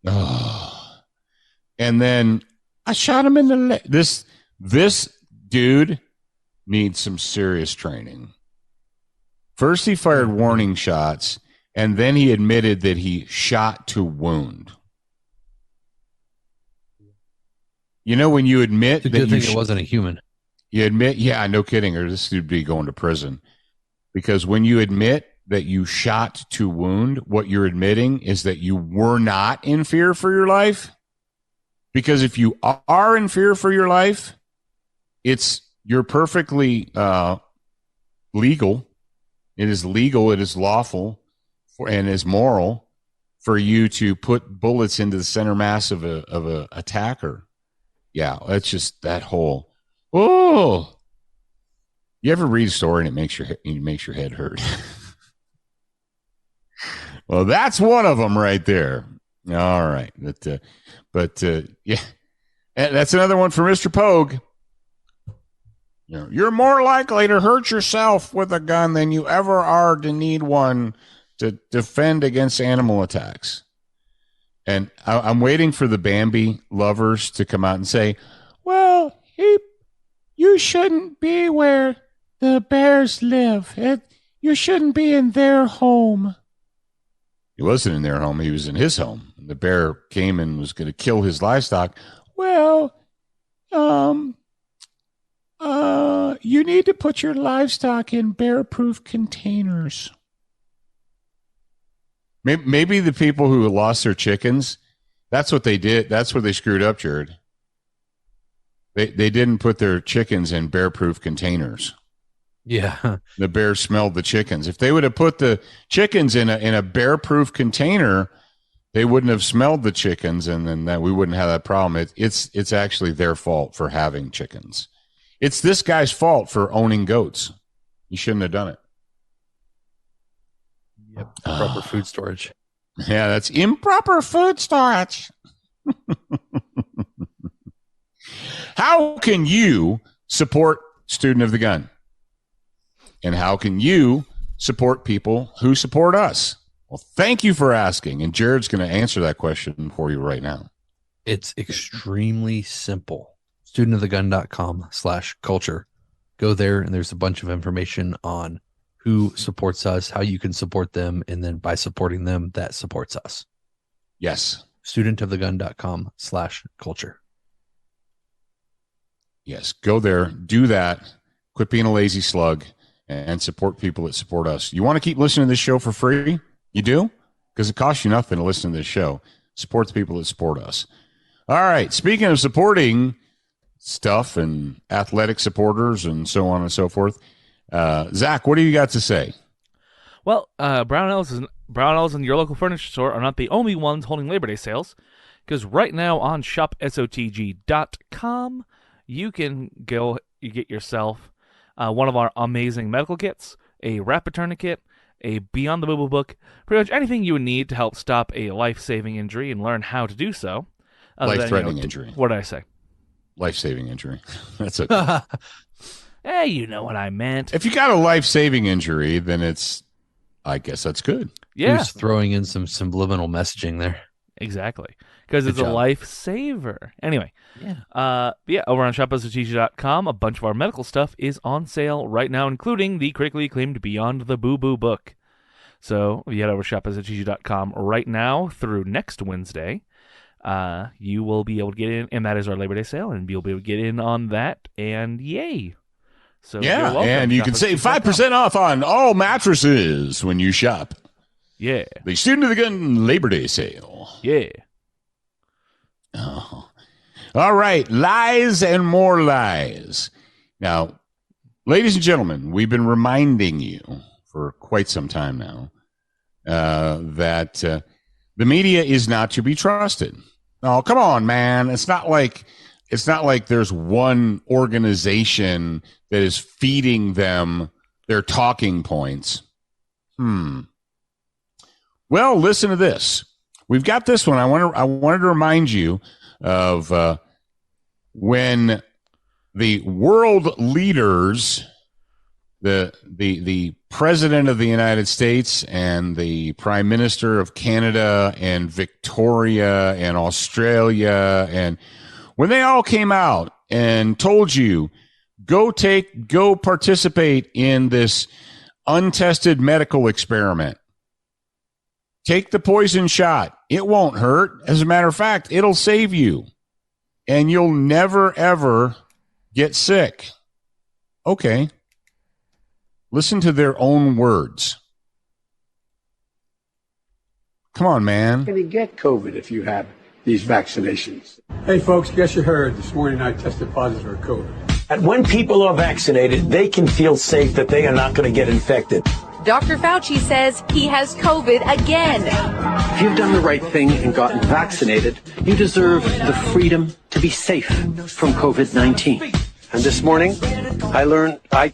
Oh. And then I shot him in the leg. This dude needs some serious training. First, he fired warning shots, and then he admitted that he shot to wound. You know, when you admit it's a good thing it wasn't a human. You admit, yeah, no kidding, or this dude would be going to prison. Because when you admit that you shot to wound, what you're admitting is that you were not in fear for your life. Because if you are in fear for your life, you're perfectly legal. It is legal, it is lawful, and is moral for you to put bullets into the center mass of a attacker. Yeah, that's just that whole. Oh, you ever read a story and it makes your head hurt? Well, that's one of them right there. All right, but yeah, and that's another one for Mr. Pogue. You're more likely to hurt yourself with a gun than you ever are to need one to defend against animal attacks. And I'm waiting for the Bambi lovers to come out and say, well, you shouldn't be where the bears live. You shouldn't be in their home. He wasn't in their home. He was in his home. The bear came and was going to kill his livestock. Well, you need to put your livestock in bear-proof containers. Maybe the people who lost their chickens, that's what they did. That's where they screwed up, Jared. They didn't put their chickens in bear-proof containers. Yeah. The bears smelled the chickens. If they would have put the chickens in a bear-proof container, they wouldn't have smelled the chickens, and then we wouldn't have that problem. It's actually their fault for having chickens. It's this guy's fault for owning goats. He shouldn't have done it. Yep. Proper food storage. Yeah, that's improper food storage. How can you support Student of the Gun? And how can you support people who support us? Well, thank you for asking. And Jared's going to answer that question for you right now. It's extremely simple. studentofthegun.com/culture. Go there, and there's a bunch of information on who supports us, how you can support them, and then by supporting them, that supports us. Yes. studentofthegun.com/culture. Yes, go there, do that, quit being a lazy slug, and support people that support us. You want to keep listening to this show for free? You do? Because it costs you nothing to listen to this show. Support the people that support us. All right, speaking of supporting stuff and athletic supporters and so on and so forth, Zach, what do you got to say? Well, Brownells and your local furniture store are not the only ones holding Labor Day sales, because right now on shopsotg.com, you get yourself one of our amazing medical kits, a rapid tourniquet, a Beyond the Boo Boo book, pretty much anything you would need to help stop a life-saving injury and learn how to do so. Life-threatening injury. What did I say? Life-saving injury. That's okay. Hey, you know what I meant. If you got a life-saving injury, then I guess that's good. Yeah. He was throwing in some subliminal messaging there. Exactly. Because it's Good a job. lifesaver. Anyway. Yeah. Over on shop.SOTG.com, a bunch of our medical stuff is on sale right now, including the critically acclaimed Beyond the Boo Boo book. So if you head over to shop.SOTG.com right now through next Wednesday, you will be able to get in, and that is our Labor Day sale, and you'll be able to get in on that, and yay. So Yeah, you're welcome. and you can save 5% off on all mattresses when you shop. Yeah. The Student of the Gun Labor Day sale. Yeah. Oh. All right, lies and more lies. Now, ladies and gentlemen, we've been reminding you for quite some time now that the media is not to be trusted. Oh, come on, man. It's not like there's one organization that is feeding them their talking points. Well, listen to this. We've got this one. I wanted to remind you of when the world leaders, the president of the United States and the prime minister of Canada and Victoria and Australia, and when they all came out and told you, go participate in this untested medical experiment. Take the poison shot. It won't hurt. As a matter of fact, it'll save you. And you'll never, ever get sick. Okay. Listen to their own words. Come on, man. You're going to get COVID if you have these vaccinations. Hey, folks, guess you heard. This morning I tested positive for COVID. And when people are vaccinated, they can feel safe that they are not going to get infected. Dr. Fauci says he has COVID again. If you've done the right thing and gotten vaccinated, you deserve the freedom to be safe from COVID-19. And this morning, I learned I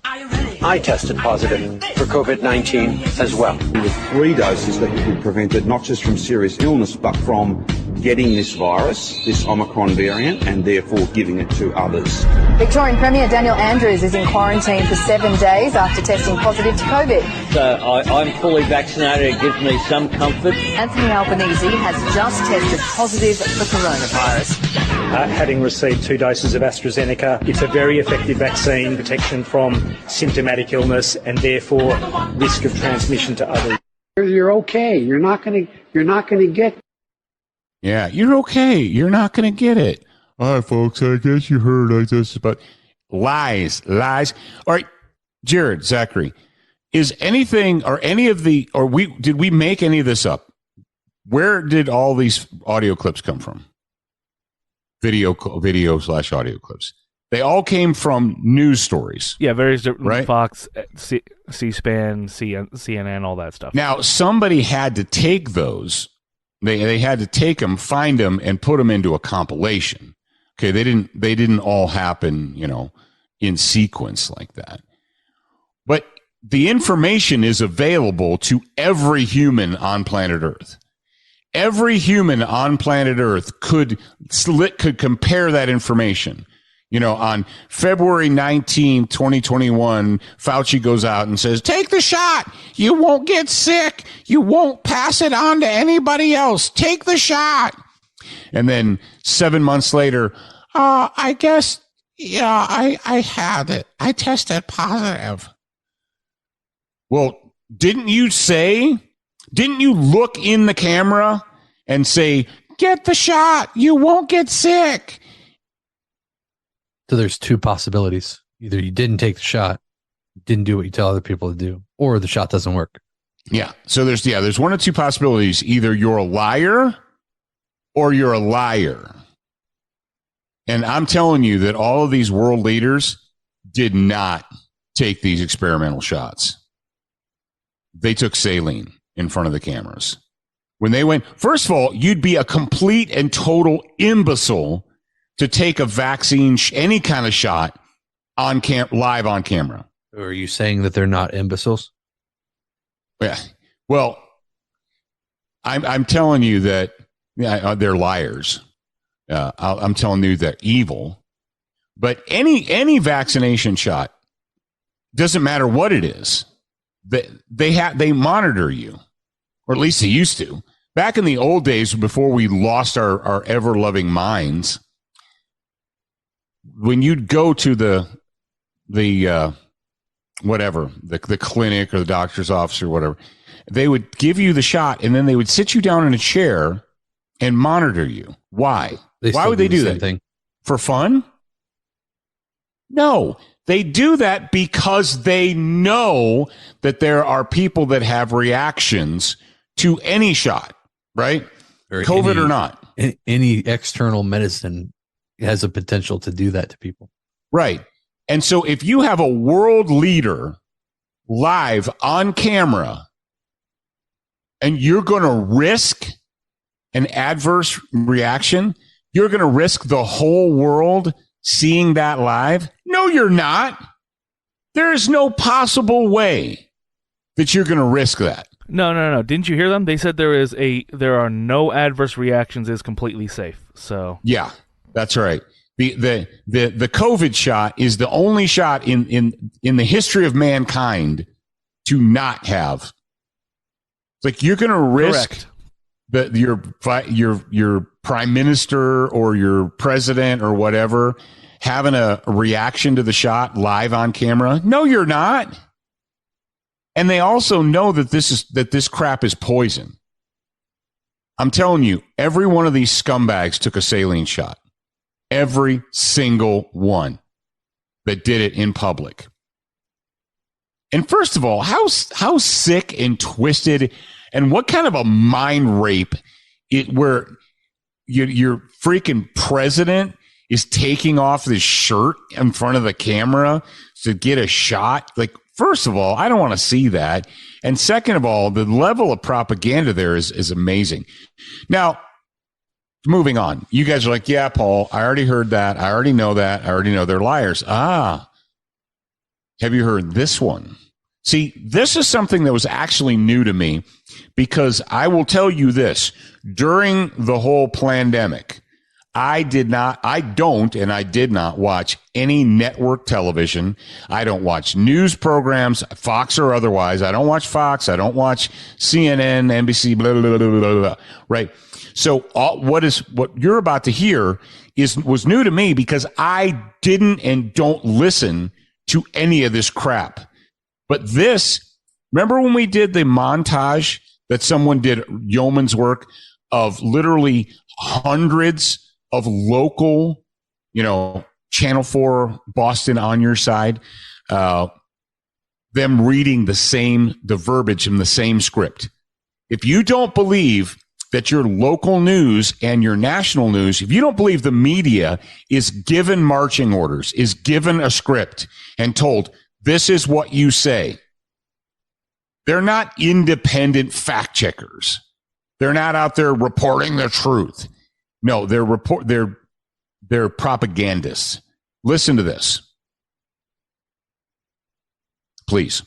tested positive for COVID-19 as well. With 3 doses that you could prevent it not just from serious illness, but from getting this virus, this Omicron variant, and therefore giving it to others. Victorian Premier Daniel Andrews is in quarantine for 7 days after testing positive to COVID. So I'm fully vaccinated. It gives me some comfort. Anthony Albanese has just tested positive for coronavirus. Having received 2 doses of AstraZeneca, it's a very effective vaccine, protection from symptomatic illness and therefore risk of transmission to others. You're okay. You're not going to get. Yeah, you're okay. You're not going to get it. All right, folks, I guess you heard I tested, but lies. All right, Jared, Zachary, is anything or any of the, or did we make any of this up? Where did all these audio clips come from? Video/audio clips. They all came from news stories. Yeah, various different, right? Fox, C-SPAN, CNN, all that stuff. Now, somebody had to take those. They had to take them, find them, and put them into a compilation. Okay, they didn't all happen, in sequence like that. But the information is available to every human on planet Earth. Every human on planet Earth could compare that information. On February 19, 2021, Fauci goes out and says, take the shot. You won't get sick. You won't pass it on to anybody else. Take the shot. And then 7 months later, I guess, I had it. I tested positive. Well, didn't you look in the camera and say, get the shot. You won't get sick. So there's 2 possibilities. Either you didn't take the shot, didn't do what you tell other people to do, or the shot doesn't work. Yeah. So there's 1 of 2 possibilities. Either you're a liar or you're a liar. And I'm telling you that all of these world leaders did not take these experimental shots. They took saline in front of the cameras. When they went, first of all, you'd be a complete and total imbecile to take a vaccine, any kind of shot live on camera. Are you saying that they're not imbeciles? Yeah. Well, I'm telling you that they're liars. I'm telling you they're evil. But any vaccination shot, doesn't matter what it is, they monitor you, or at least they used to. back in the old days, before we lost our ever-loving minds, when you'd go to the clinic or the doctor's office or whatever, they would give you the shot and then they would sit you down in a chair and monitor you. Why? Why would they do that? Thing. For fun? No, they do that because they know that there are people that have reactions to any shot, right? Or COVID or not. Any external medicine has a potential to do that to people. Right. And so if you have a world leader live on camera and you're going to risk an adverse reaction, you're going to risk the whole world seeing that live? No, you're not. There is no possible way that you're going to risk that. No. Didn't you hear them? They said there are no adverse reactions. It's completely safe. So yeah, that's right. The COVID shot is the only shot in the history of mankind to not have. It's like you're going to risk that your prime minister or your president or whatever having a reaction to the shot live on camera. No, you're not. And they also know that this crap is poison. I'm telling you, every one of these scumbags took a saline shot. Every single one that did it in public. And first of all, how sick and twisted and what kind of a mind rape where your freaking president is taking off his shirt in front of the camera to get a shot? Like, first of all, I don't want to see that. And second of all, the level of propaganda there is amazing. Now, moving on. You guys are like, yeah, Paul, I already heard that. I already know that. I already know they're liars. Have you heard this one? See, this is something that was actually new to me because I will tell you this. During the whole pandemic, I did not watch any network television. I don't watch news programs, Fox or otherwise. I don't watch Fox. I don't watch CNN, NBC, blah, blah, blah, blah, blah, blah. Right. So what you're about to hear was new to me because I didn't and don't listen to any of this crap. But remember when we did the montage that someone did yeoman's work of literally hundreds of local, Channel 4 Boston on your side, them reading the verbiage in the same script. If you don't believe that your local news and your national news, if you don't believe the media is given marching orders, is given a script and told, this is what you say. They're not independent fact checkers. They're not out there reporting the truth. No, they're propagandists. Listen to this. Please.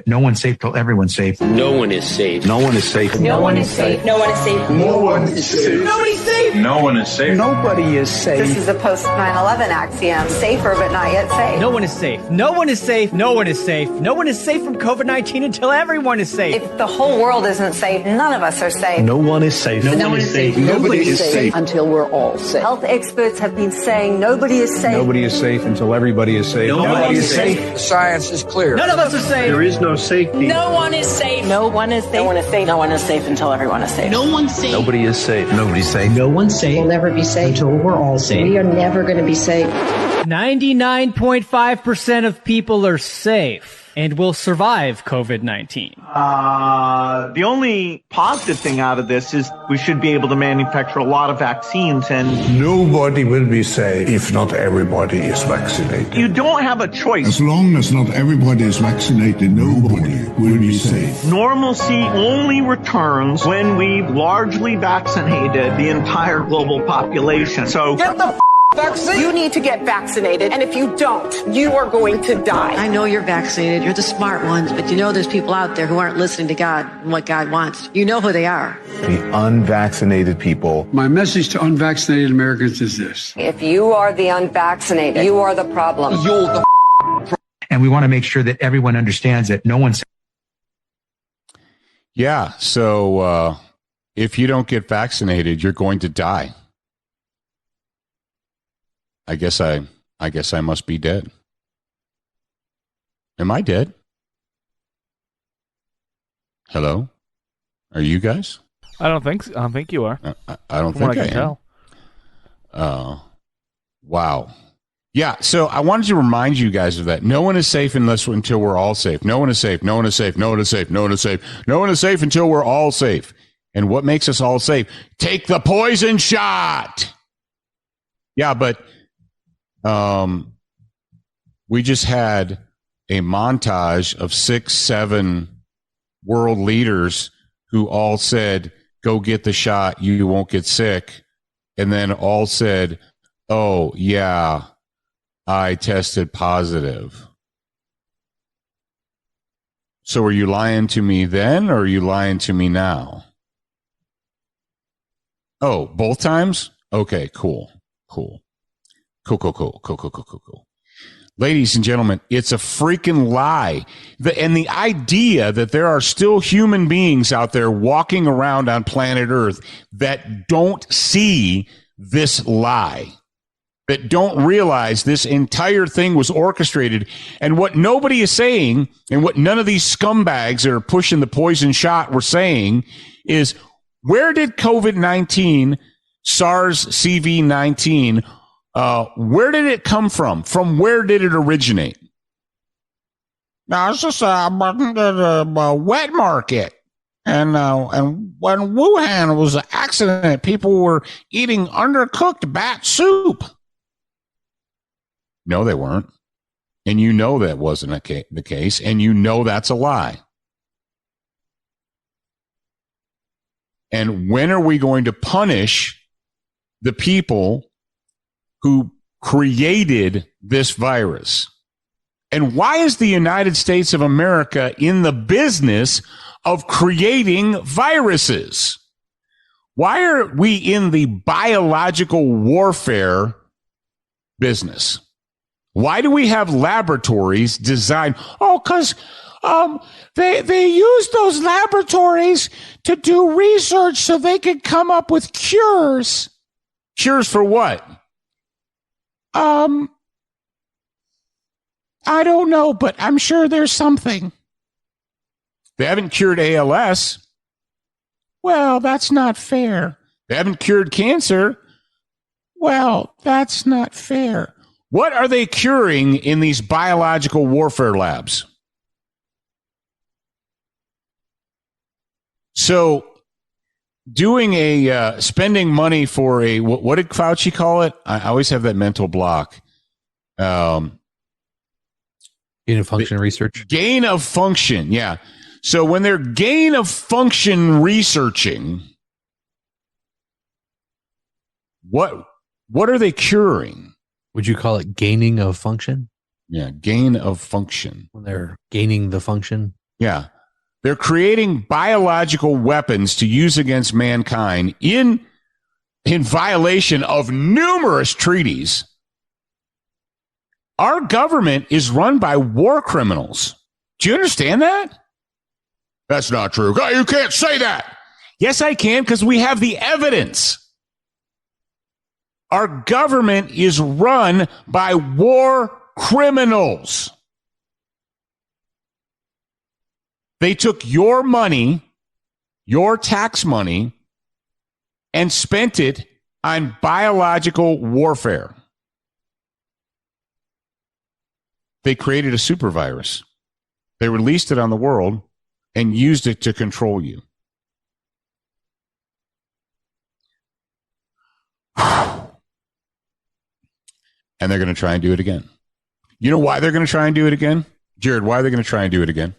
No one's safe till everyone's safe. No one is safe. No one is safe. No one is safe. No one is safe. No one is safe. Nobody's safe. No one is safe. Nobody is safe. This is a post 9/11 axiom. Safer, but not yet safe. No one is safe. No one is safe. No one is safe. No one is safe from COVID-19 until everyone is safe. If the whole world isn't safe, none of us are safe. No one is safe. No one is safe. Nobody is safe until we're all safe. Health experts have been saying nobody is safe. Nobody is safe until everybody is safe. Nobody is safe. Science is clear. None of us are safe. There is no safety. No one is safe. No one is safe. No one is safe. No one is safe until everyone is safe. No one's safe. Nobody is safe. Nobody's safe. No one's safe. We'll never be safe until we're all safe. We are never going to be safe. 99.5% of people are safe and will survive COVID-19. The only positive thing out of this is we should be able to manufacture a lot of vaccines, and Nobody will be safe if not everybody is vaccinated. you don't have a choice. As long as not everybody is vaccinated, nobody will be safe. Normalcy only returns when we've largely vaccinated the entire global population. So Get the vaccine. You need to get vaccinated, and if you don't, you are going to die. I know you're vaccinated. You're the smart ones, but you know there's people out there who aren't listening to God and what God wants. You know who they are. The unvaccinated people. My message to unvaccinated Americans is this. If you are the unvaccinated, you are the problem. You're the And we want to make sure that everyone understands that no one's Yeah. So if you don't get vaccinated, you're going to die. I guess I must be dead. Am I dead? Hello? Are you guys? I don't think you are. I don't From what think I can tell. Wow. Yeah, so I wanted to remind you guys of that. No one is safe until we're all safe. No one is safe. No one is safe. No one is safe. No one is safe. No one is safe until we're all safe. And what makes us all safe? Take the poison shot. Yeah, but we just had a montage of 6, 7 world leaders who all said, go get the shot, you won't get sick. And then all said, oh, yeah, I tested positive. So are you lying to me then, or are you lying to me now? Oh, both times? Okay, cool. Ladies and gentlemen, it's a freaking lie. And the idea that there are still human beings out there walking around on planet Earth that don't see this lie, that don't realize this entire thing was orchestrated. And what nobody is saying, and what none of these scumbags that are pushing the poison shot were saying, is where did COVID-19, SARS-CoV-19, where did it come from? From where did it originate? Now, it's just a wet market. And when Wuhan was an accident, people were eating undercooked bat soup. No, they weren't. And you know that wasn't the case. And you know that's a lie. And when are we going to punish the people who created this virus? And why is the United States of America in the business of creating viruses? Why are we in the biological warfare business? Why do we have laboratories designed? Oh, because they use those laboratories to do research so they could come up with cures. Cures for what? I don't know, but I'm sure there's something. They haven't cured ALS. Well, that's not fair. They haven't cured cancer. Well, that's not fair. What are they curing in these biological warfare labs? So doing spending money for what did Fauci call it? I always have that mental block. Gain of function research. Gain of function, yeah. So when they're gain of function researching, what are they curing? Would you call it gaining of function? Yeah, gain of function. When they're gaining the function? Yeah. They're creating biological weapons to use against mankind in violation of numerous treaties. Our government is run by war criminals. Do you understand that? That's not true. You can't say that. Yes, I can, because we have the evidence. Our government is run by war criminals. They took your money, your tax money, and spent it on biological warfare. They created a super virus. They released it on the world and used it to control you. And they're going to try and do it again. You know why they're going to try and do it again? Jared, why are they going to try and do it again?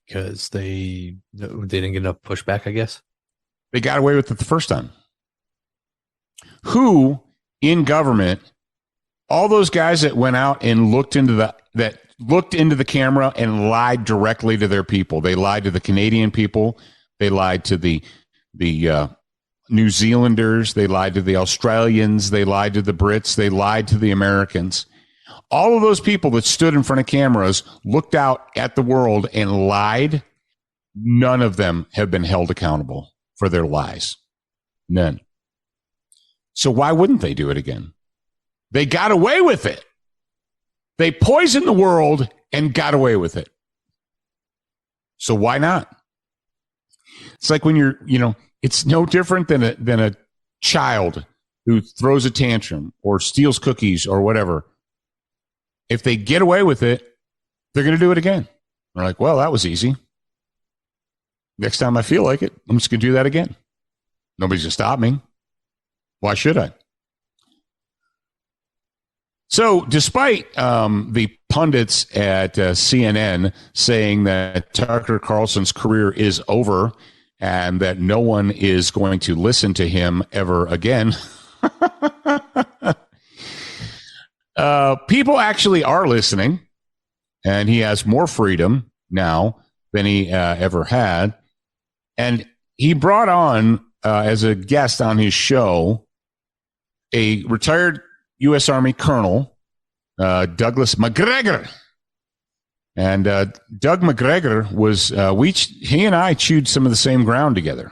Because they didn't get enough pushback, I guess. They got away with it the first time. Who in government, all those guys that went out and looked into the camera and lied directly to their people. They lied to the Canadian people. They lied to the New Zealanders. They lied to the Australians. They lied to the Brits. They lied to the Americans. All of those people that stood in front of cameras, looked out at the world and lied, none of them have been held accountable for their lies. None. So why wouldn't they do it again? They got away with it. They poisoned the world and got away with it. So why not? It's like when it's no different than a child who throws a tantrum or steals cookies or whatever. If they get away with it, they're going to do it again. They're like, well, that was easy. Next time I feel like it, I'm just going to do that again. Nobody's going to stop me. Why should I? So despite the pundits at CNN saying that Tucker Carlson's career is over and that no one is going to listen to him ever again, people actually are listening, and he has more freedom now than he ever had. And he brought on, as a guest on his show, a retired U.S. Army colonel, Douglas McGregor. And Doug McGregor was, he and I chewed some of the same ground together.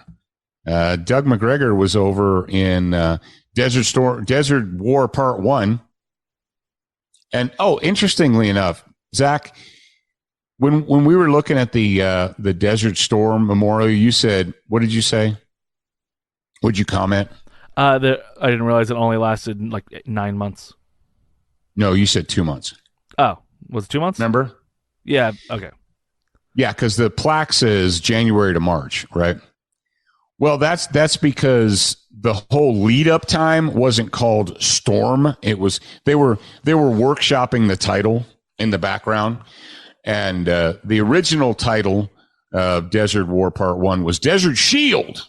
Doug McGregor was over in Desert War Part 1. And, interestingly enough, Zach, when we were looking at the Desert Storm Memorial, you said, what did you say? Would you comment? I didn't realize it only lasted like 9 months. No, you said 2 months. Oh, was it 2 months? Remember? Yeah. Okay. Yeah, because the plaque says January to March, right? Well, that's because the whole lead up time wasn't called Storm. It was they were workshopping the title in the background, and the original title of Desert War Part 1 was Desert Shield,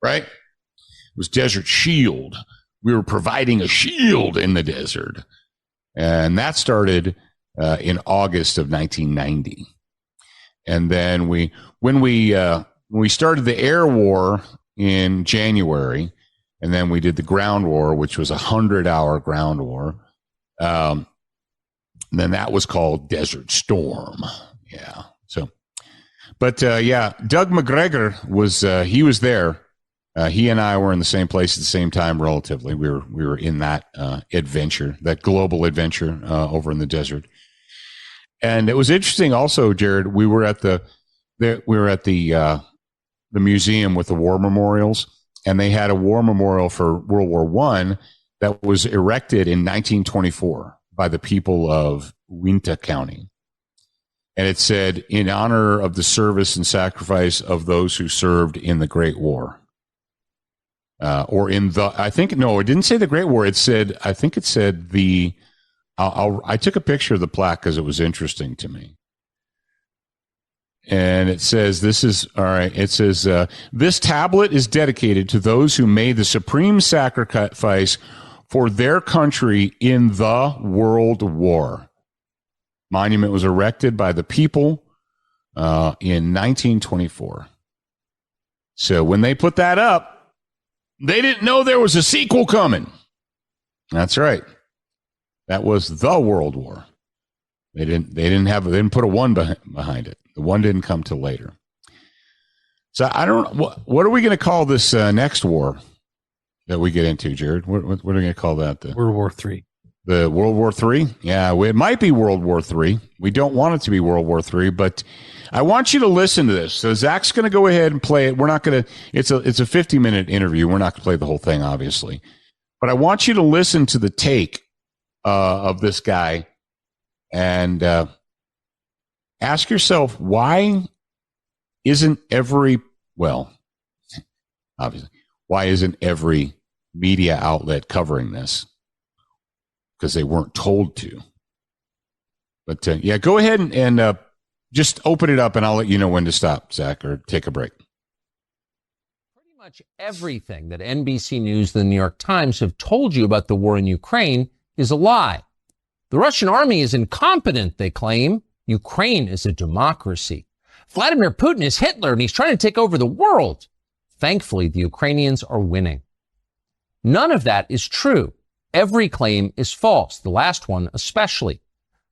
right? It was Desert Shield. We were providing a shield in the desert. And that started in August of 1990. And then when we started the air war in January, and then we did the ground war, which was a 100-hour ground war, then that was called Desert Storm. Yeah. So, but Doug McGregor was he was there. He and I were in the same place at the same time, relatively. We were in that adventure, that global adventure over in the desert. And it was interesting, also, Jared. We were at the museum with the war memorials, and they had a war memorial for World War I that was erected in 1924 by the people of Uinta County. And it said, in honor of the service and sacrifice of those who served in the Great War. It didn't say the Great War. I took a picture of the plaque because it was interesting to me. And it says, this tablet is dedicated to those who made the supreme sacrifice for their country in the World War. Monument was erected by the people in 1924. So when they put that up, they didn't know there was a sequel coming. That's right. That was the World War. They didn't put a one behind it. The one didn't come till later. So I don't know. What are we going to call this next war that we get into, Jared? What are we going to call that? World War III. The World War III? Yeah, it might be World War III. We don't want it to be World War III, but I want you to listen to this. So Zach's going to go ahead and play it. We're not going to. It's a 50-minute interview. We're not going to play the whole thing, obviously, but I want you to listen to the take of this guy and ask yourself, why isn't every media outlet covering this? Because they weren't told to. But go ahead and just open it up, and I'll let you know when to stop, Zach, or take a break. Pretty much everything that NBC News and the New York Times have told you about the war in Ukraine is a lie. The Russian army is incompetent, they claim. Ukraine is a democracy. Vladimir Putin is Hitler, and he's trying to take over the world. Thankfully, the Ukrainians are winning. None of that is true. Every claim is false, the last one especially.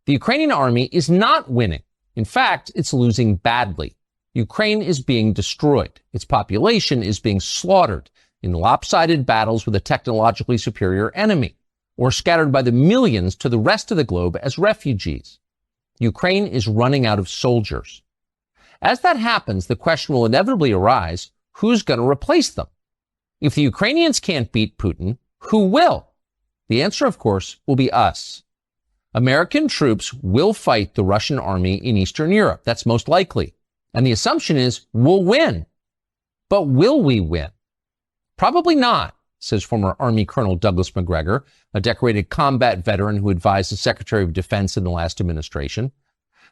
The Ukrainian army is not winning. In fact, it's losing badly. Ukraine is being destroyed. Its population is being slaughtered in lopsided battles with a technologically superior enemy, or scattered by the millions to the rest of the globe as refugees. Ukraine is running out of soldiers. As that happens, the question will inevitably arise, who's going to replace them? If the Ukrainians can't beat Putin, who will? The answer, of course, will be us. American troops will fight the Russian army in Eastern Europe. That's most likely. And the assumption is we'll win. But will we win? Probably not, says former Army Colonel Douglas Macgregor, a decorated combat veteran who advised the Secretary of Defense in the last administration.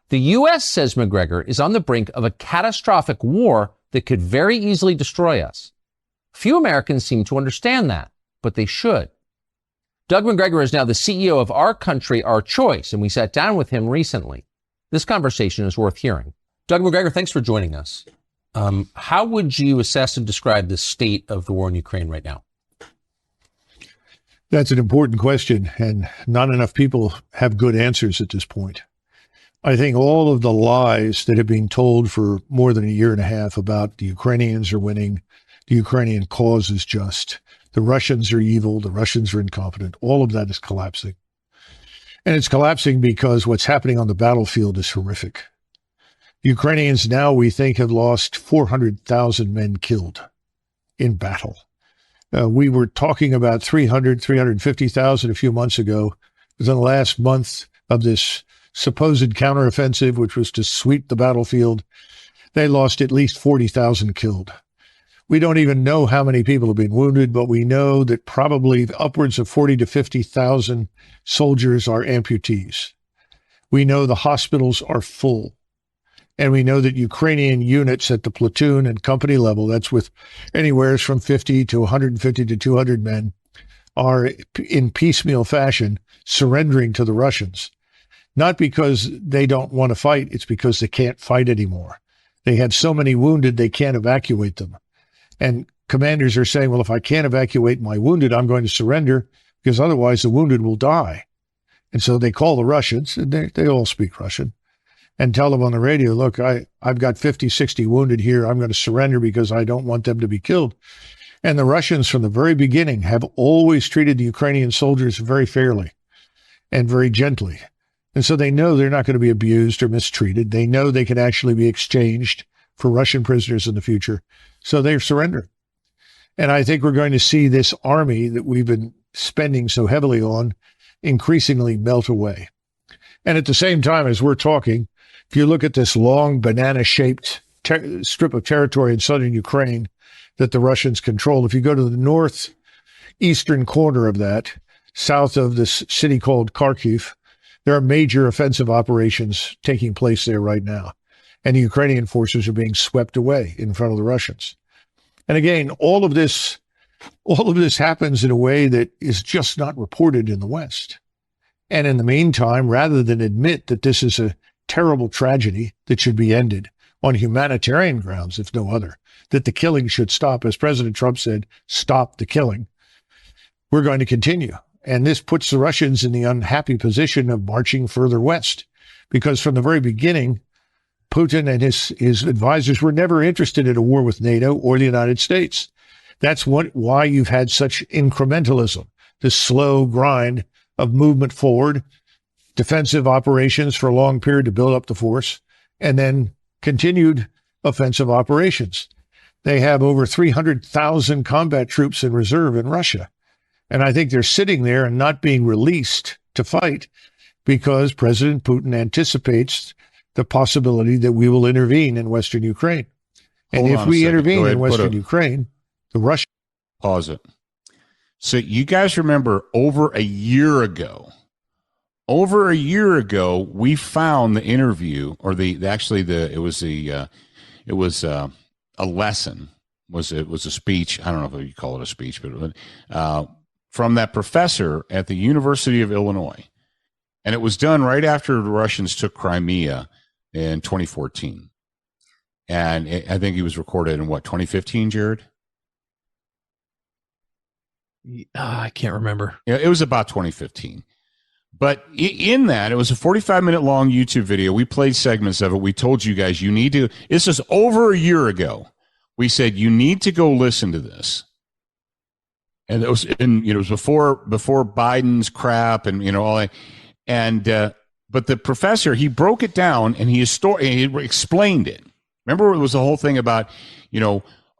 The U.S., says Macgregor, is on the brink of a catastrophic war that could very easily destroy us. Few Americans seem to understand that, but they should. Doug Macgregor is now the CEO of Our Country, Our Choice, and we sat down with him recently. This conversation is worth hearing. Doug Macgregor, thanks for joining us. How would you assess and describe the state of the war in Ukraine right now? That's an important question, and not enough people have good answers at this point. I think all of the lies that have been told for more than a year and a half about the Ukrainians are winning, the Ukrainian cause is just, the Russians are evil, the Russians are incompetent, all of that is collapsing. And it's collapsing because what's happening on the battlefield is horrific. The Ukrainians now, we think, have lost 400,000 men killed in battle. We were talking about 350,000 a few months ago. Within the last month of this supposed counteroffensive, which was to sweep the battlefield, they lost at least 40,000 killed. We don't even know how many people have been wounded, but we know that probably upwards of 40 to 50,000 soldiers are amputees. We know the hospitals are full. And we know that Ukrainian units at the platoon and company level, that's with anywhere from 50 to 150 to 200 men, are in piecemeal fashion surrendering to the Russians. Not because they don't want to fight, it's because they can't fight anymore. They had so many wounded, they can't evacuate them. And commanders are saying, well, if I can't evacuate my wounded, I'm going to surrender because otherwise the wounded will die. And so they call the Russians, and they all speak Russian, and tell them on the radio, look, I've got 50, 60 wounded here. I'm going to surrender because I don't want them to be killed. And the Russians from the very beginning have always treated the Ukrainian soldiers very fairly and very gently. And so they know they're not going to be abused or mistreated. They know they can actually be exchanged for Russian prisoners in the future. So they've surrendered. And I think we're going to see this army that we've been spending so heavily on increasingly melt away. And at the same time as we're talking, if you look at this long banana-shaped strip of territory in southern Ukraine that the Russians control, if you go to the northeastern corner of that, south of this city called Kharkiv, there are major offensive operations taking place there right now. And the Ukrainian forces are being swept away in front of the Russians. And again, all of this happens in a way that is just not reported in the West. And in the meantime, rather than admit that this is a terrible tragedy that should be ended on humanitarian grounds, if no other, that the killing should stop, as President Trump said, stop the killing, we're going to continue. And this puts the Russians in the unhappy position of marching further west, because from the very beginning, Putin and his advisors were never interested in a war with NATO or the United States. That's why you've had such incrementalism, this slow grind of movement forward, defensive operations for a long period to build up the force, and then continued offensive operations. They have over 300,000 combat troops in reserve in Russia. And I think they're sitting there and not being released to fight because President Putin anticipates the possibility that we will intervene in Western Ukraine. And if we intervene in Western Ukraine, the Russians... Pause it. So you guys remember over a year ago, we found the interview, or it was a lesson. It was a speech. I don't know if you call it a speech, but from that professor at the University of Illinois, and it was done right after the Russians took Crimea in 2014, and I think he was recorded in 2015, Jared. I can't remember. Yeah, it was about 2015. But in that, it was a 45-minute long YouTube video. We played segments of it. We told you guys you need to. This is over a year ago. We said you need to go listen to this. And it was it was before Biden's crap and all that. And but the professor, he broke it down and he explained it. Remember, it was the whole thing about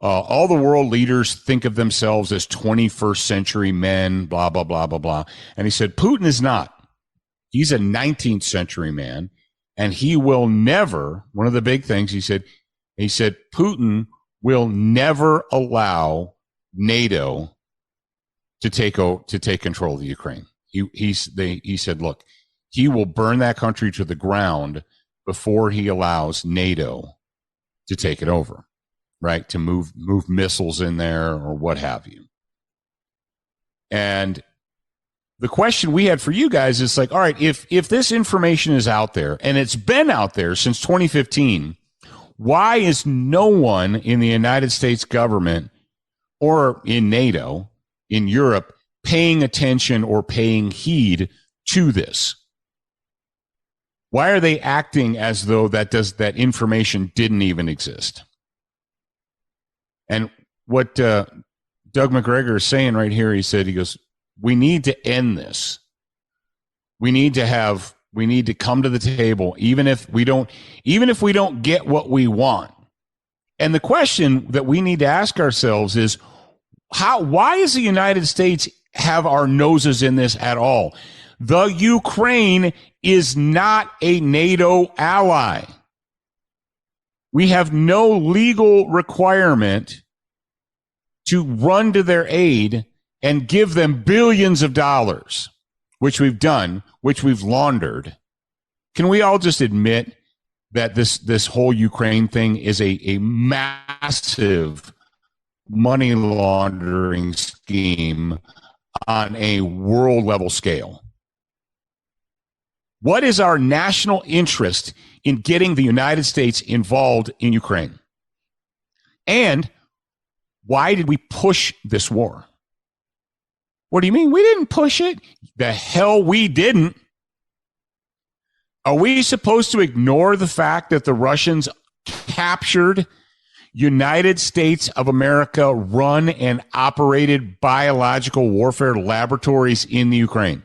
all the world leaders think of themselves as 21st century men, blah blah blah blah blah. And he said Putin is not. He's a 19th century man, and he will never. One of the big things he said Putin will never allow NATO to take control of the Ukraine. He said, look, he will burn that country to the ground before he allows NATO to take it over, right? To move missiles in there or what have you. And the question we had for you guys is like, all right, if this information is out there and it's been out there since 2015, why is no one in the United States government or in NATO, in Europe, paying attention or paying heed to this? Why are they acting as though that information didn't even exist? And what Doug McGregor is saying right here, he goes, we need to end this. We need to come to the table, even if we don't get what we want. And the question that we need to ask ourselves is, why is the United States have our noses in this at all? The Ukraine is not a NATO ally. We have no legal requirement to run to their aid and give them billions of dollars, which we've done, which we've laundered. Can we all just admit that this whole Ukraine thing is a massive money laundering scheme on a world level scale? What is our national interest in getting the United States involved in Ukraine? And why did we push this war? What do you mean? We didn't push it. The hell we didn't. Are we supposed to ignore the fact that the Russians captured United States of America run and operated biological warfare laboratories in the Ukraine?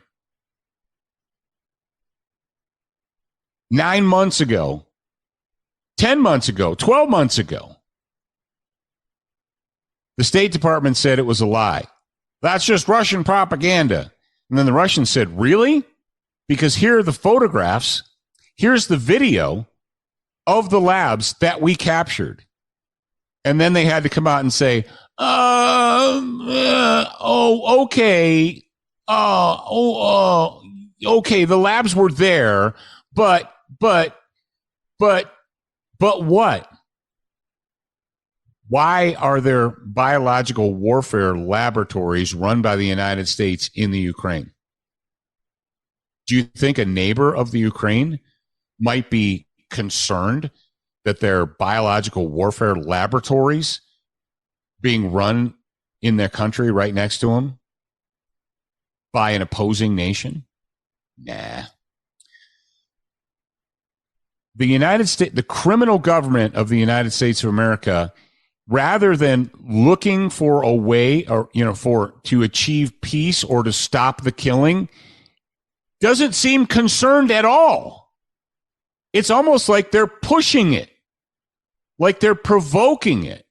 9 months ago, 10 months ago, 12 months ago, the State Department said it was a lie. That's just Russian propaganda. And then the Russians said, really? Because here are the photographs. Here's the video of the labs that we captured. And then they had to come out and say, okay. Okay, the labs were there, but what? Why are there biological warfare laboratories run by the United States in the Ukraine? Do you think a neighbor of the Ukraine might be concerned that there are biological warfare laboratories being run in their country right next to them by an opposing nation? Nah. The United States, the criminal government of the United States of America, rather than looking for a way to achieve peace or to stop the killing, doesn't seem concerned at all. It's almost like they're pushing it, like they're provoking it.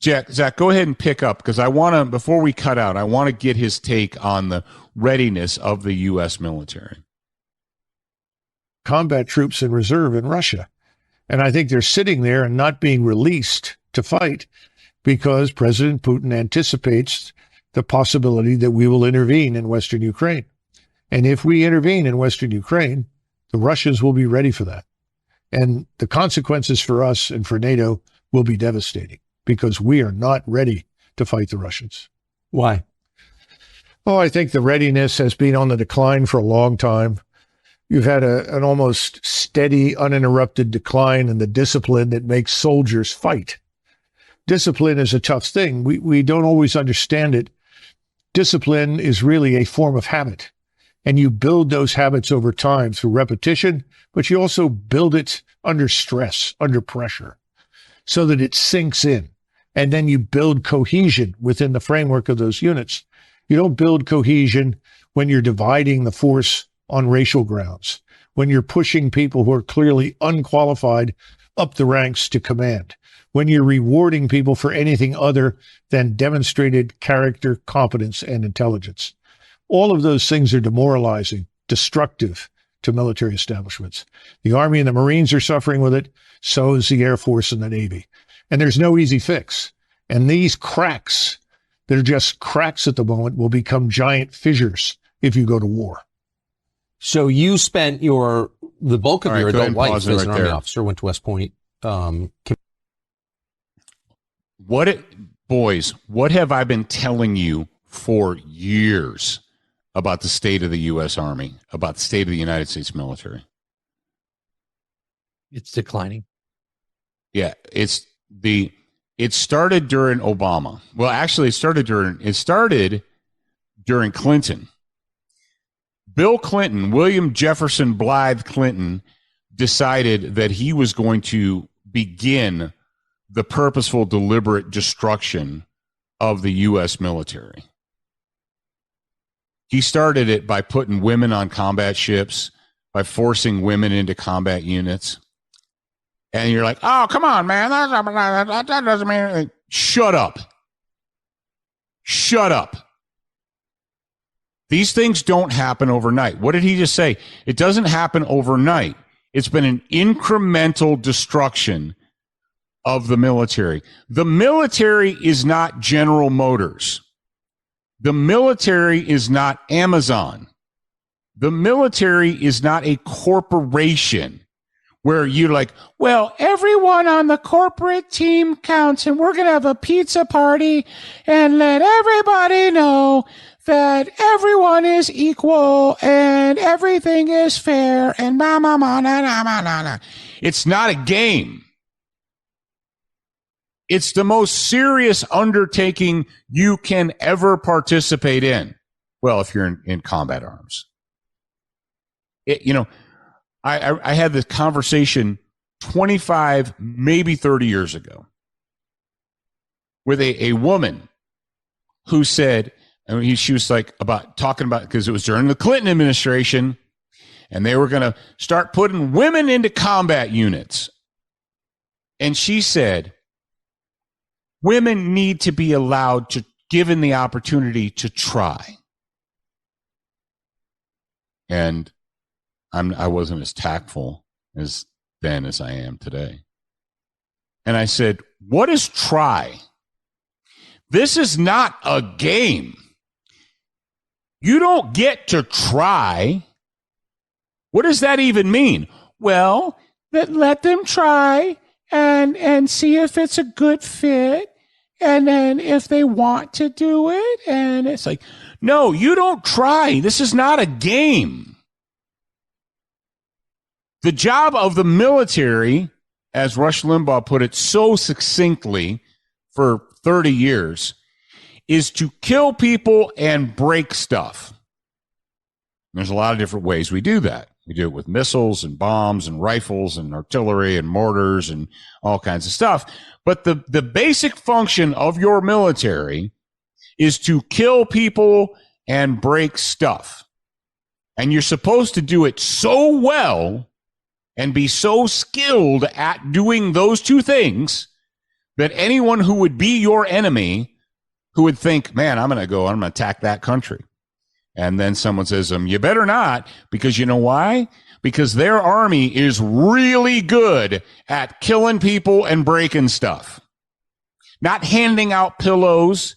Zach, go ahead and pick up, because I want to, before we cut out, I want to get his take on the readiness of the U.S. military. Combat troops in reserve in Russia. And I think they're sitting there and not being released to fight because President Putin anticipates the possibility that we will intervene in Western Ukraine. And if we intervene in Western Ukraine, the Russians will be ready for that. And the consequences for us and for NATO will be devastating because we are not ready to fight the Russians. Why? Oh, I think the readiness has been on the decline for a long time. You've had an almost steady, uninterrupted decline in the discipline that makes soldiers fight. discipline is a tough thing. We don't always understand it. Discipline is really a form of habit, and you build those habits over time through repetition, but you also build it under stress, under pressure, so that it sinks in. And then you build cohesion within the framework of those units. You don't build cohesion when you're dividing the force on racial grounds, when you're pushing people who are clearly unqualified up the ranks to command, when you're rewarding people for anything other than demonstrated character, competence, and intelligence. All of those things are demoralizing, destructive to military establishments. The Army and the Marines are suffering with it. So is the Air Force and the Navy. And there's no easy fix. And these cracks that are just cracks at the moment will become giant fissures if you go to war. So you spent the bulk of your adult life as an Army officer, went to West Point. Boys, what have I been telling you for years about the state of the U.S. Army, about the state of the United States military? It's declining. Yeah, it started during Obama. Well, actually, it started during Clinton. Bill Clinton, William Jefferson Blythe Clinton, decided that he was going to begin the purposeful, deliberate destruction of the U.S. military. He started it by putting women on combat ships, by forcing women into combat units. And you're like, oh, come on, man. That doesn't mean anything. Shut up. Shut up. These things don't happen overnight. What did he just say? It doesn't happen overnight. It's been an incremental destruction of the military. The military is not General Motors. The military is not Amazon. The military is not a corporation where you're like, well, everyone on the corporate team counts, and we're going to have a pizza party and let everybody know that everyone is equal and everything is fair and na. It's not a game. It's the most serious undertaking you can ever participate in. Well, if you're in combat arms. I had this conversation 25, maybe 30 years ago with a woman who said, she was like talking about, because it was during the Clinton administration, and they were going to start putting women into combat units. And she said, women need to be allowed to, given the opportunity to try. And I wasn't as tactful as then as I am today. And I said, what is try? This is not a game. You don't get to try. What does that even mean? Well, let them try and see if it's a good fit. And then if they want to do it, and it's like, no, you don't try. This is not a game. The job of the military, as Rush Limbaugh put it so succinctly for 30 years, is to kill people and break stuff. There's a lot of different ways we do that. We do it with missiles and bombs and rifles and artillery and mortars and all kinds of stuff. But the basic function of your military is to kill people and break stuff. And you're supposed to do it so well and be so skilled at doing those two things that anyone who would be your enemy, who would think, man, I'm going to attack that country. And then someone says, you better not, because you know why? Because their army is really good at killing people and breaking stuff. Not handing out pillows,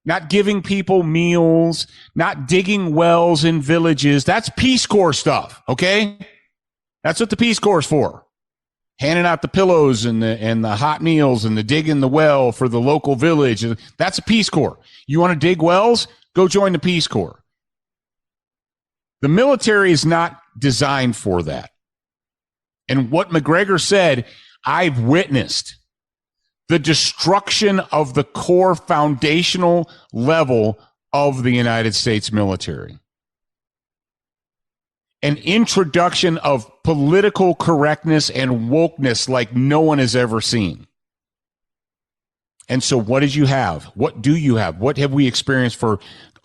not giving people meals, not digging wells in villages. That's Peace Corps stuff, okay? That's what the Peace Corps is for. Handing out the pillows and the hot meals and the digging the well for the local village. That's a Peace Corps. You want to dig wells? Go join the Peace Corps. The military is not designed for that. And what McGregor said, I've witnessed. the destruction of the core foundational level of the United States military. An introduction of political correctness and wokeness like no one has ever seen. And so what did you have? What do you have? What have we experienced for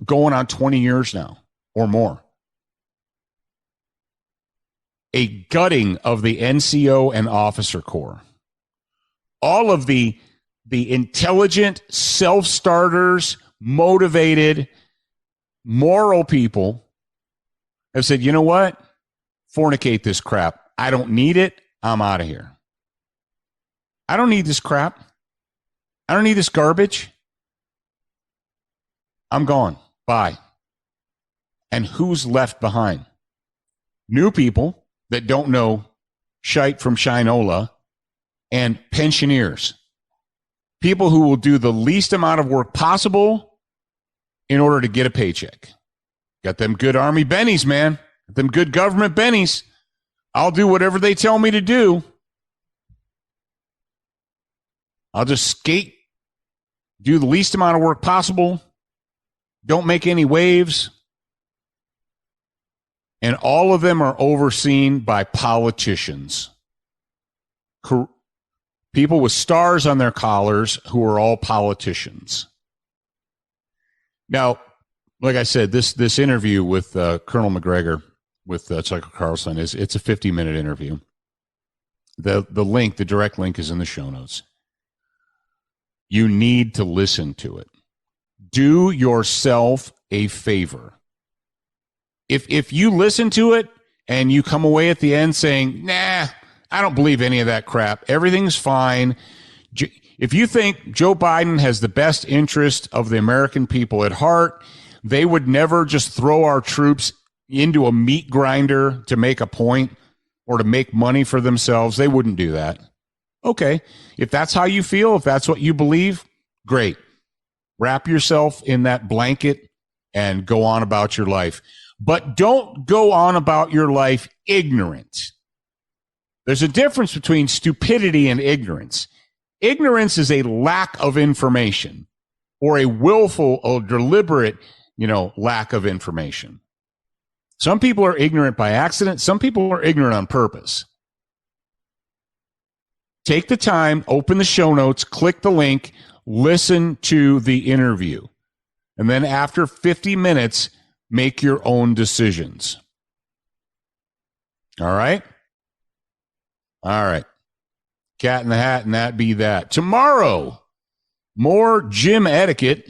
going on 20 years now or more? A gutting of the NCO and officer corps. All of the intelligent, self-starters, motivated, moral people have said, you know what? Fornicate this crap. I don't need it. I'm out of here. I don't need this crap. I don't need this garbage. I'm gone. Bye. And who's left behind? New people that don't know shite from Shinola, and pensioners. People who will do the least amount of work possible in order to get a paycheck. Got them good Army bennies, man. Got them good government bennies. I'll do whatever they tell me to do. I'll just skate, do the least amount of work possible, don't make any waves. And all of them are overseen by politicians. People with stars on their collars who are all politicians. Now, like I said, this interview with Colonel McGregor with Tucker Carlson it's a 50-minute interview. The link, the direct link is in the show notes. You need to listen to it. Do yourself a favor. If you listen to it and you come away at the end saying, nah, I don't believe any of that crap, everything's fine. If you think Joe Biden has the best interest of the American people at heart, they would never just throw our troops into a meat grinder to make a point or to make money for themselves. They wouldn't do that. Okay. If that's how you feel, if that's what you believe, great. Wrap yourself in that blanket and go on about your life. But don't go on about your life ignorant. There's a difference between stupidity and ignorance. Ignorance is a lack of information or a willful or deliberate, lack of information. Some people are ignorant by accident. Some people are ignorant on purpose. Take the time, open the show notes, click the link, listen to the interview. And then after 50 minutes, make your own decisions. All right? All right. Cat in the hat, and that be that. Tomorrow, more gym etiquette.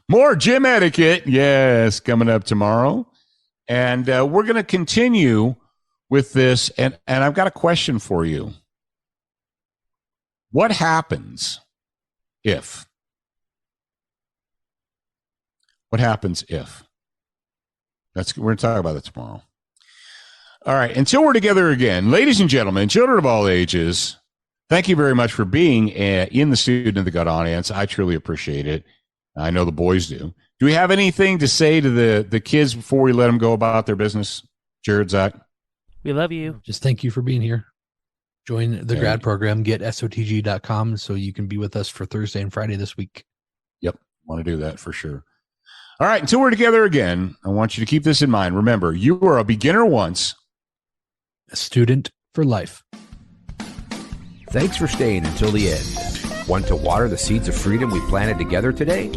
More gym etiquette. Yes, coming up tomorrow. And we're going to continue with this. And I've got a question for you. What happens if? What happens if? We're going to talk about it tomorrow. All right. Until we're together again, ladies and gentlemen, children of all ages, thank you very much for being in the Student of the Gut audience. I truly appreciate it. I know the boys do. Do we have anything to say to the kids before we let them go about their business? Jared, Zach? We love you. Just thank you for being here. Join the grad program. Get SOTG.com so you can be with us for Thursday and Friday this week. Yep. Want to do that for sure. All right. Until we're together again, I want you to keep this in mind. Remember, you were a beginner once, a student for life. Thanks for staying until the end. Want to water the seeds of freedom we planted together today?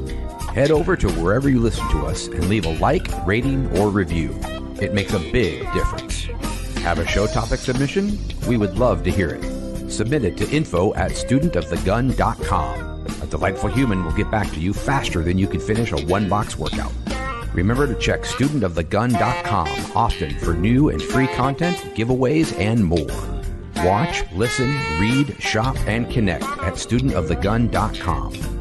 Head over to wherever you listen to us and leave a like, rating, or review. It makes a big difference. Have a show topic submission? We would love to hear it. Submit it to info@studentofthegun.com. A delightful human will get back to you faster than you can finish a one-box workout. Remember to check studentofthegun.com often for new and free content, giveaways, and more. Watch, listen, read, shop, and connect at studentofthegun.com.